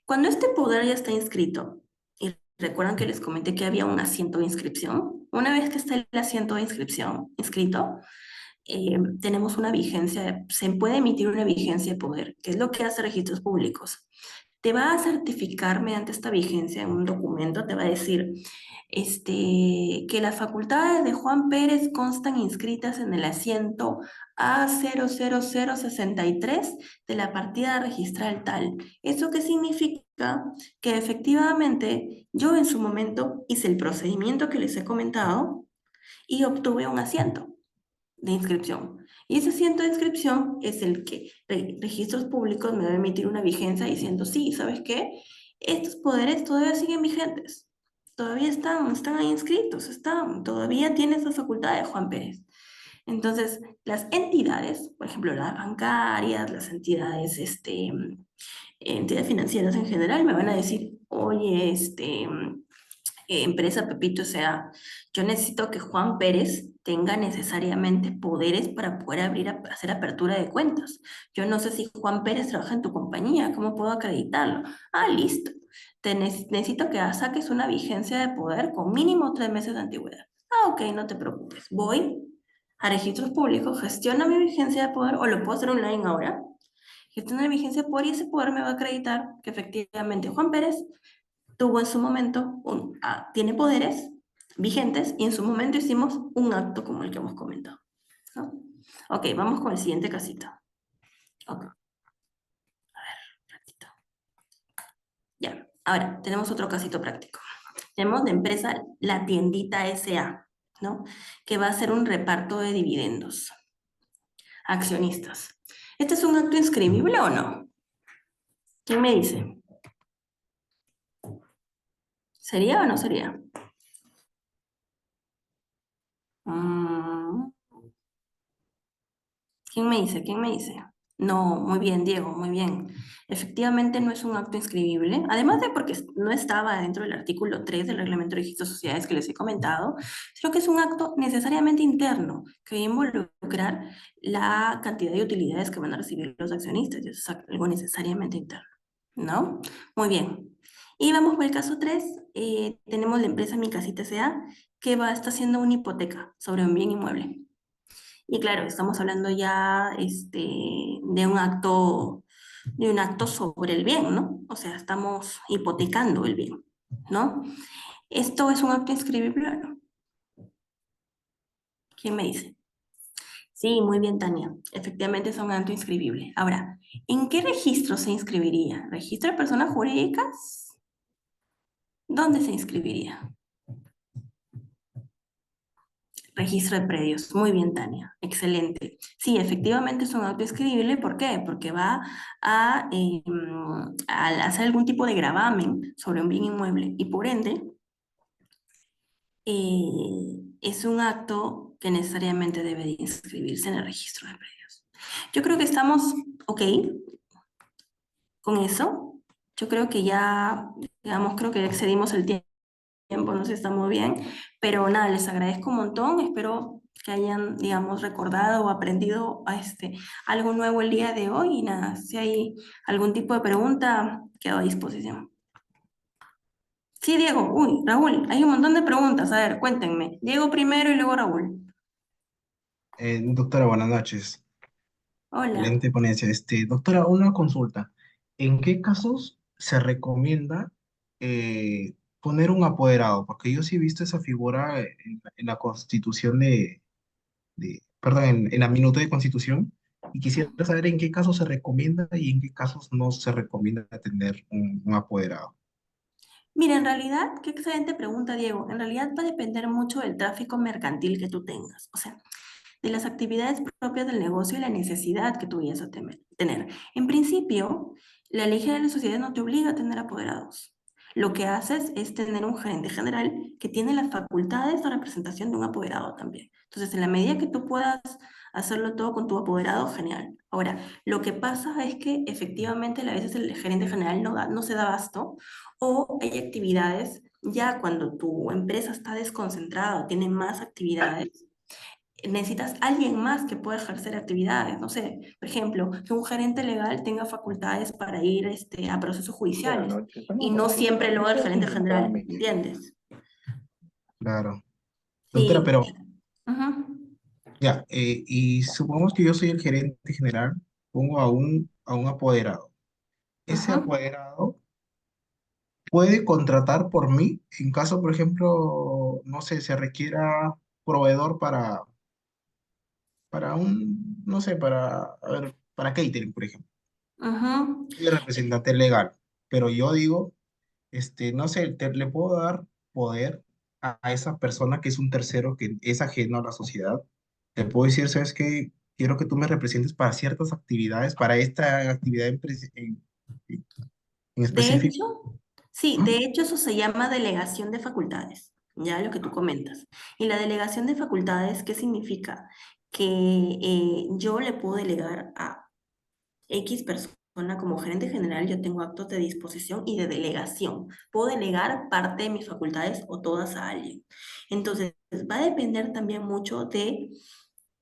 Cuando este poder ya está inscrito, y recuerdan que les comenté que había un asiento de inscripción, una vez que está el asiento de inscripción inscrito, tenemos una vigencia, se puede emitir una vigencia de poder, que es lo que hace registros públicos. Te va a certificar mediante esta vigencia en un documento, te va a decir que las facultades de Juan Pérez constan inscritas en el asiento A00063 de la partida registral tal. ¿Eso qué significa? Que efectivamente yo en su momento hice el procedimiento que les he comentado y obtuve un asiento de inscripción. Y ese asiento de inscripción es el que registros públicos me va a emitir una vigencia diciendo, sí, ¿sabes qué? Estos poderes todavía siguen vigentes, todavía están ahí inscritos, todavía tiene esa facultad de Juan Pérez. Entonces, las entidades, por ejemplo, las bancarias, las entidades, entidades financieras en general, me van a decir, oye, empresa Pepito, o sea, yo necesito que Juan Pérez tenga necesariamente poderes para poder hacer apertura de cuentas. Yo no sé si Juan Pérez trabaja en tu compañía, ¿cómo puedo acreditarlo? Ah, listo. Necesito que saques una vigencia de poder con mínimo 3 meses de antigüedad. Ah, ok, no te preocupes. Voy a registros públicos, gestiono mi vigencia de poder, o lo puedo hacer online ahora. Gestiono mi vigencia de poder y ese poder me va a acreditar que efectivamente Juan Pérez tuvo en su momento, tiene poderes vigentes y en su momento hicimos un acto como el que hemos comentado, ¿no? Ok, vamos con el siguiente casito. Ok, ratito. Ya, ahora tenemos otro casito práctico. Tenemos la empresa La Tiendita S.A., ¿no? Que va a hacer un reparto de dividendos. Accionistas. ¿Este es un acto inscribible o no? ¿Quién me dice? ¿Sería o no sería? Mm, ¿Quién me dice? ¿Quién me dice? No, muy bien, Diego, muy bien. Efectivamente no es un acto inscribible, además de porque no estaba dentro del artículo 3 del Reglamento de Registro de Sociedades que les he comentado, sino que es un acto necesariamente interno que va a involucrar la cantidad de utilidades que van a recibir los accionistas, y eso es algo necesariamente interno, ¿no? Muy bien. Y vamos por el caso 3. Tenemos la empresa Mi Casita S.A. que está haciendo una hipoteca sobre un bien inmueble. Y claro, estamos hablando ya de un acto sobre el bien, ¿no? O sea, estamos hipotecando el bien, ¿no? ¿Esto es un acto inscribible o no? ¿Quién me dice? Sí, muy bien, Tania. Efectivamente es un acto inscribible. Ahora, ¿en qué registro se inscribiría? ¿Registro de personas jurídicas? ¿Dónde se inscribiría? Registro de predios. Muy bien, Tania. Excelente. Sí, efectivamente es un auto escribible. ¿Por qué? Porque va a hacer algún tipo de gravamen sobre un bien inmueble y por ende es un acto que necesariamente debe de inscribirse en el registro de predios. Yo creo que estamos ok con eso. Yo creo que ya, digamos, creo que excedimos el tiempo, no sé, está muy bien, pero nada, les agradezco un montón, espero que hayan, digamos, recordado o aprendido algo nuevo el día de hoy y nada, si hay algún tipo de pregunta, quedo a disposición. Sí, Diego, uy, Raúl, hay un montón de preguntas, a ver, cuéntenme. Diego primero y luego Raúl. Doctora, buenas noches. Hola. Excelente ponencia. Doctora, una consulta. ¿En qué casos se recomienda poner un apoderado? Porque yo sí he visto esa figura en la Constitución perdón, en la minuta de Constitución y quisiera saber en qué casos se recomienda y en qué casos no se recomienda tener un apoderado. Mira, en realidad, qué excelente pregunta, Diego. En realidad va a depender mucho del tráfico mercantil que tú tengas. O sea, de las actividades propias del negocio y la necesidad que tú vayas a tener. En principio, la ley general de sociedades no te obliga a tener apoderados. Lo que haces es tener un gerente general que tiene las facultades de representación de un apoderado también. Entonces, en la medida que tú puedas hacerlo todo con tu apoderado, genial. Ahora, lo que pasa es que efectivamente a veces el gerente general no se da abasto o hay actividades, ya cuando tu empresa está desconcentrada o tiene más actividades, necesitas alguien más que pueda ejercer actividades. No sé, por ejemplo, que un gerente legal tenga facultades para ir a procesos judiciales y no siempre lo haga el gerente general, ¿entiendes? Claro. Doctora, Sí. pero Ujú, ya, y supongamos que yo soy el gerente general, pongo a un apoderado. Ese ujú, apoderado puede contratar por mí en caso, por ejemplo, no sé, se requiera proveedor para no sé, a ver, para catering, por ejemplo. ujú. Soy el representante legal, pero yo digo, no sé, le puedo dar poder a esa persona que es un tercero que es ajeno a la sociedad. Te puedo decir, ¿sabes qué? Quiero que tú me representes para ciertas actividades, para esta actividad en De específico. hecho, sí, ¿Ah? de hecho eso se llama delegación de facultades, ya lo que tú comentas. Y la delegación de facultades, ¿qué significa? Que yo le puedo delegar a X persona como gerente general, yo tengo actos de disposición y de delegación. Puedo delegar parte de mis facultades o todas a alguien. Entonces, va a depender también mucho de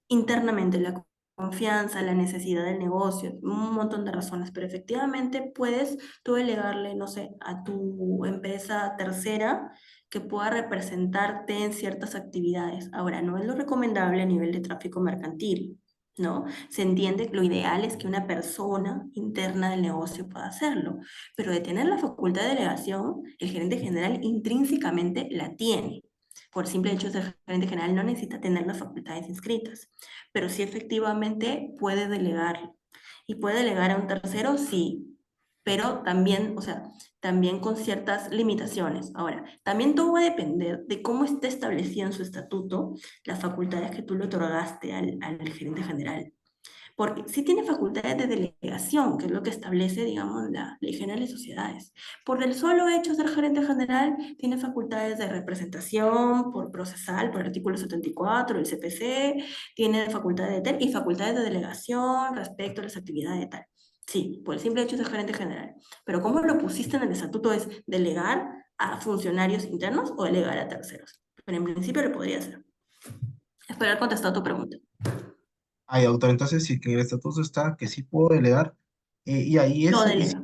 internamente la confianza, la necesidad del negocio, un montón de razones, pero efectivamente puedes tú delegarle, no sé, a tu empresa tercera que pueda representarte en ciertas actividades. Ahora, no es lo recomendable a nivel de tráfico mercantil, ¿no? Se entiende que lo ideal es que una persona interna del negocio pueda hacerlo, pero de tener la facultad de delegación, el gerente general intrínsecamente la tiene. Por simple hecho de ser gerente general no necesita tener las facultades inscritas, pero sí efectivamente puede delegar. Y puede delegar a un tercero, sí, pero también, o sea, también con ciertas limitaciones. Ahora, también todo va a depender de cómo esté establecido en su estatuto las facultades que tú le otorgaste al gerente general. porque sí tiene facultades de delegación, que es lo que establece, digamos, la Ley General de Sociedades. Por el solo hecho de ser gerente general, tiene facultades de representación por procesal, por el artículo 74 del CPC, tiene facultades de TER y facultades de delegación respecto a las actividades de tal. Sí, por el simple hecho de ser gerente general. Pero ¿cómo lo pusiste en el estatuto? ¿Es delegar a funcionarios internos o delegar a terceros? Pero en principio lo podría hacer. Espero haber contestado tu pregunta. Ay, doctor, entonces sí que en el estatuto está que sí puedo delegar, y ahí Lo es, delega.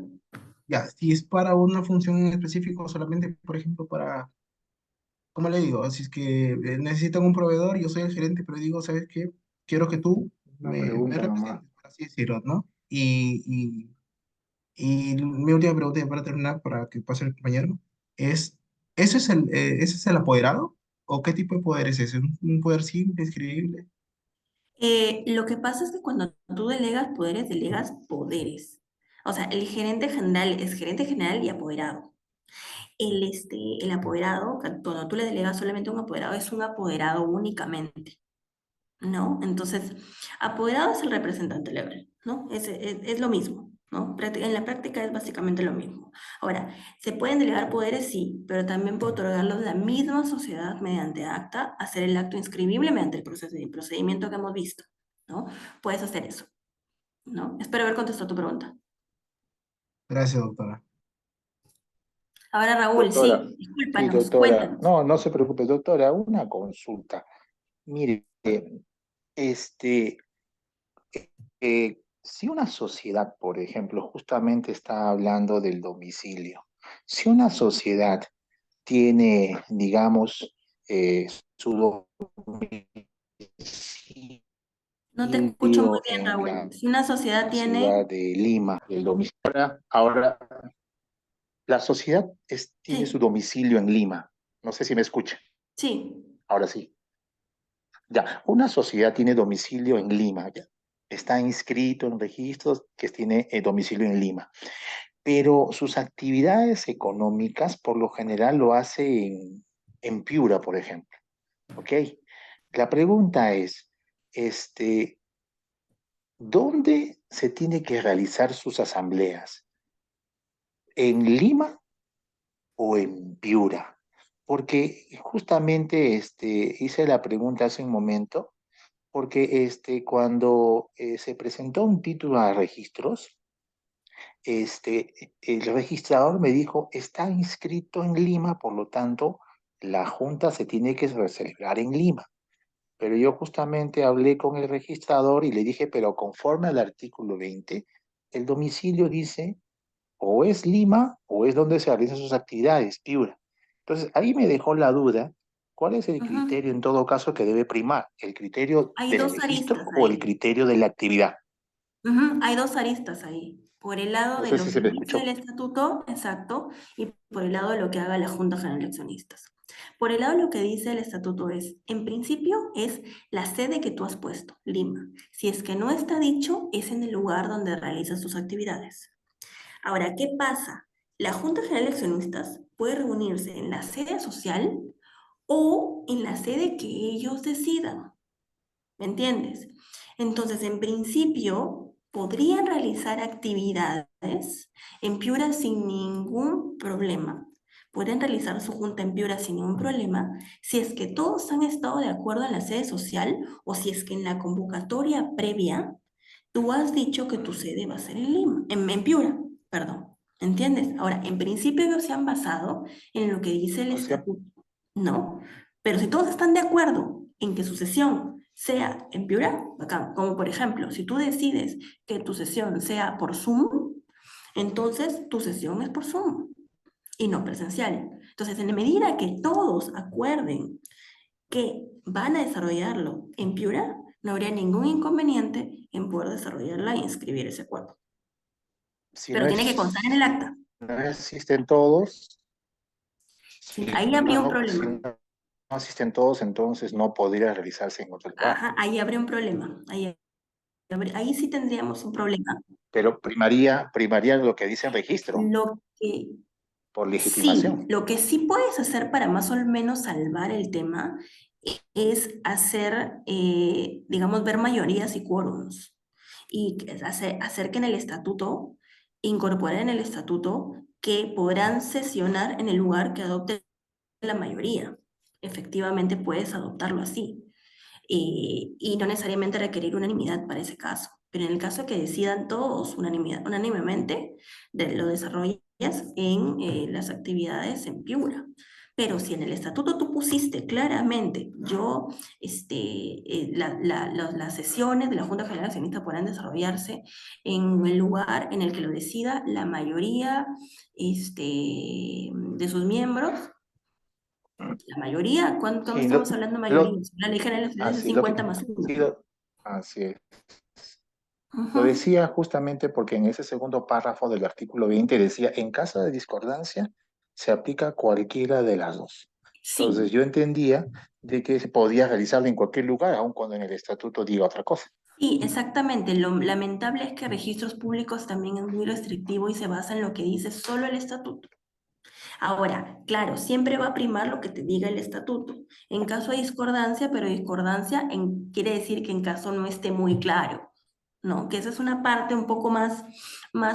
ya, si es para una función en específico, solamente, por ejemplo, para, ¿cómo le digo? Si es que necesitan un proveedor, yo soy el gerente, pero digo, ¿sabes qué? Quiero que tú Una me pregunta nomás. representes, por así decirlo, ¿no? Y mi última pregunta, ya para terminar, para que pase el compañero, es, ¿ese es el apoderado? ¿O qué tipo de poder es ese? ¿Un poder simple, inscribible? Lo que pasa es que cuando tú delegas poderes. O sea, el gerente general es gerente general y apoderado. El apoderado, cuando tú le delegas solamente a un apoderado, es un apoderado únicamente. ¿No? Entonces, apoderado es el representante legal, ¿no? Es lo mismo, ¿no? En la práctica es básicamente lo mismo. Ahora, ¿se pueden delegar poderes? Sí, pero también puede otorgarlos la misma sociedad mediante acta, hacer el acto inscribible mediante el procedimiento que hemos visto, ¿no? Puedes hacer eso, ¿no? Espero haber contestado tu pregunta. Gracias, doctora. Ahora, Raúl, Doctora, sí, sí, discúlpanos, doctora. cuéntanos. No, no se preocupe, doctora, una consulta. Mire, este, si una sociedad, por ejemplo, justamente está hablando del domicilio, si una sociedad tiene, digamos, su domicilio No te escucho muy bien, en Raúl. la Si una sociedad tiene... ciudad de Lima, el domicilio, ahora la sociedad tiene su Sí, domicilio en Lima. No sé si me escucha. sí, Ahora sí. Ya, una sociedad tiene domicilio en Lima, ya. Está inscrito en registros que tiene domicilio en Lima, pero sus actividades económicas por lo general lo hace en Piura, por ejemplo. ¿Ok? La pregunta es, este, ¿dónde se tiene que realizar sus asambleas? ¿En Lima o en Piura? Porque justamente hice la pregunta hace un momento, porque cuando se presentó un título a registros, el registrador me dijo, está inscrito en Lima, por lo tanto, la junta se tiene que celebrar en Lima. Pero yo justamente hablé con el registrador y le dije, pero conforme al artículo 20, el domicilio dice o es Lima o es donde se realizan sus actividades, Piura. Entonces, ahí me dejó la duda, ¿cuál es el ujú. criterio en todo caso que debe primar? ¿El criterio Hay del dos registro aristas o el ahí. criterio de la actividad? Ujú, hay dos aristas ahí. Por el lado No de sé lo si que se me dice el escuchó. estatuto, exacto, y por el lado de lo que haga la Junta General de Accionistas. Por el lado de lo que dice el estatuto es, en principio, es la sede que tú has puesto, Lima. Si es que no está dicho, es en el lugar donde realizas tus actividades. Ahora, ¿qué pasa? La Junta General de Accionistas puede reunirse en la sede social o en la sede que ellos decidan. ¿Me entiendes? Entonces, en principio, podrían realizar actividades en Piura sin ningún problema. Pueden realizar su junta en Piura sin ningún problema si es que todos han estado de acuerdo en la sede social o si es que en la convocatoria previa tú has dicho que tu sede va a ser en Lima, en Piura, perdón. ¿Entiendes? Ahora, en principio ellos se han basado en lo que dice el O sea, estatuto, ¿no? Pero si todos están de acuerdo en que su sesión sea en Piura, bacán. Como por ejemplo, si tú decides que tu sesión sea por Zoom, entonces tu sesión es por Zoom y no presencial. Entonces, en la medida que todos acuerden que van a desarrollarlo en Piura, no habría ningún inconveniente en poder desarrollarla e inscribir ese acuerdo. si no, Pero tiene que constar en el acta. no existen todos, Sí, ahí habría un si problema. no asisten todos, entonces no podría realizarse en otro lugar. Ajá, ahí habría un problema. Ahí sí tendríamos un problema. Pero primaría lo que dice el registro, Lo que por sí, legitimación. lo que sí puedes hacer para más o menos salvar el tema es hacer, digamos, ver mayorías y quórums. y hacer que en el estatuto, incorporar en el estatuto que podrán sesionar en el lugar que adopte la mayoría. Efectivamente puedes adoptarlo así. Y no necesariamente requerir unanimidad para ese caso. Pero en el caso que decidan todos unánimemente, lo desarrollas en las actividades en Piura. Pero si en el estatuto tú pusiste claramente, las sesiones de la Junta General Accionista podrán desarrollarse en el lugar en el que lo decida la mayoría de sus miembros. La mayoría, ¿cuándo Sí, estamos hablando de mayoría? La ley general es de así, lo que, 50 más sí, 1. así es. Lo Ujú. decía justamente porque en ese segundo párrafo del artículo 20 decía, en caso de discordancia, se aplica cualquiera de las dos. Entonces Sí, yo entendía de que se podía realizarlo en cualquier lugar, aun cuando en el estatuto diga otra cosa. sí, exactamente. Lo lamentable es que registros públicos también es muy restrictivo y se basa en lo que dice solo el estatuto. Ahora, claro, siempre va a primar lo que te diga el estatuto. En caso de discordancia, pero discordancia quiere decir que en caso no esté muy claro, ¿no? Que esa es una parte un poco más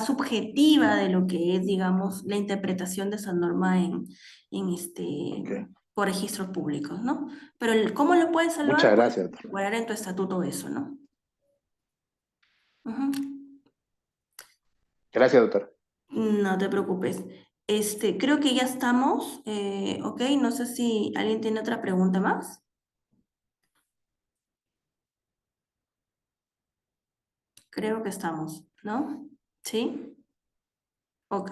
subjetiva de lo que es, digamos, la interpretación de esa norma en Ok. por registros públicos, ¿no? Pero ¿cómo lo puedes Muchas salvar? Puedes gracias, doctor. incorporar en tu estatuto eso, ¿no? Ujú. Gracias, doctor. No te preocupes. Creo que ya estamos, ok, no sé si alguien tiene otra pregunta más. Creo que estamos, ¿no? ¿Sí? Ok.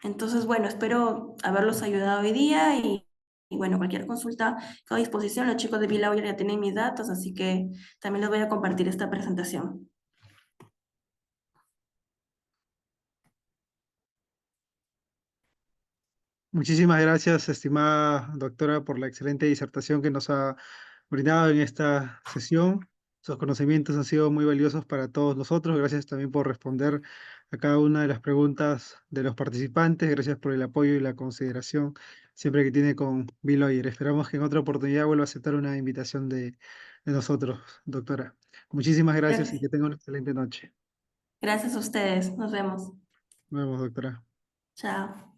Entonces, bueno, espero haberlos ayudado hoy día y bueno, cualquier consulta quedo a disposición. Los chicos de Bilauer ya tienen mis datos, así que también les voy a compartir esta presentación. Muchísimas gracias, estimada doctora, por la excelente disertación que nos ha brindado en esta sesión. Sus conocimientos han sido muy valiosos para todos nosotros. Gracias también por responder a cada una de las preguntas de los participantes. Gracias por el apoyo y la consideración siempre que tiene con Bill Oyer. Esperamos que en otra oportunidad vuelva a aceptar una invitación de nosotros, doctora. Muchísimas gracias y Gracias. que tenga una excelente noche. Gracias a ustedes. Nos vemos. Nos vemos, doctora. Chao.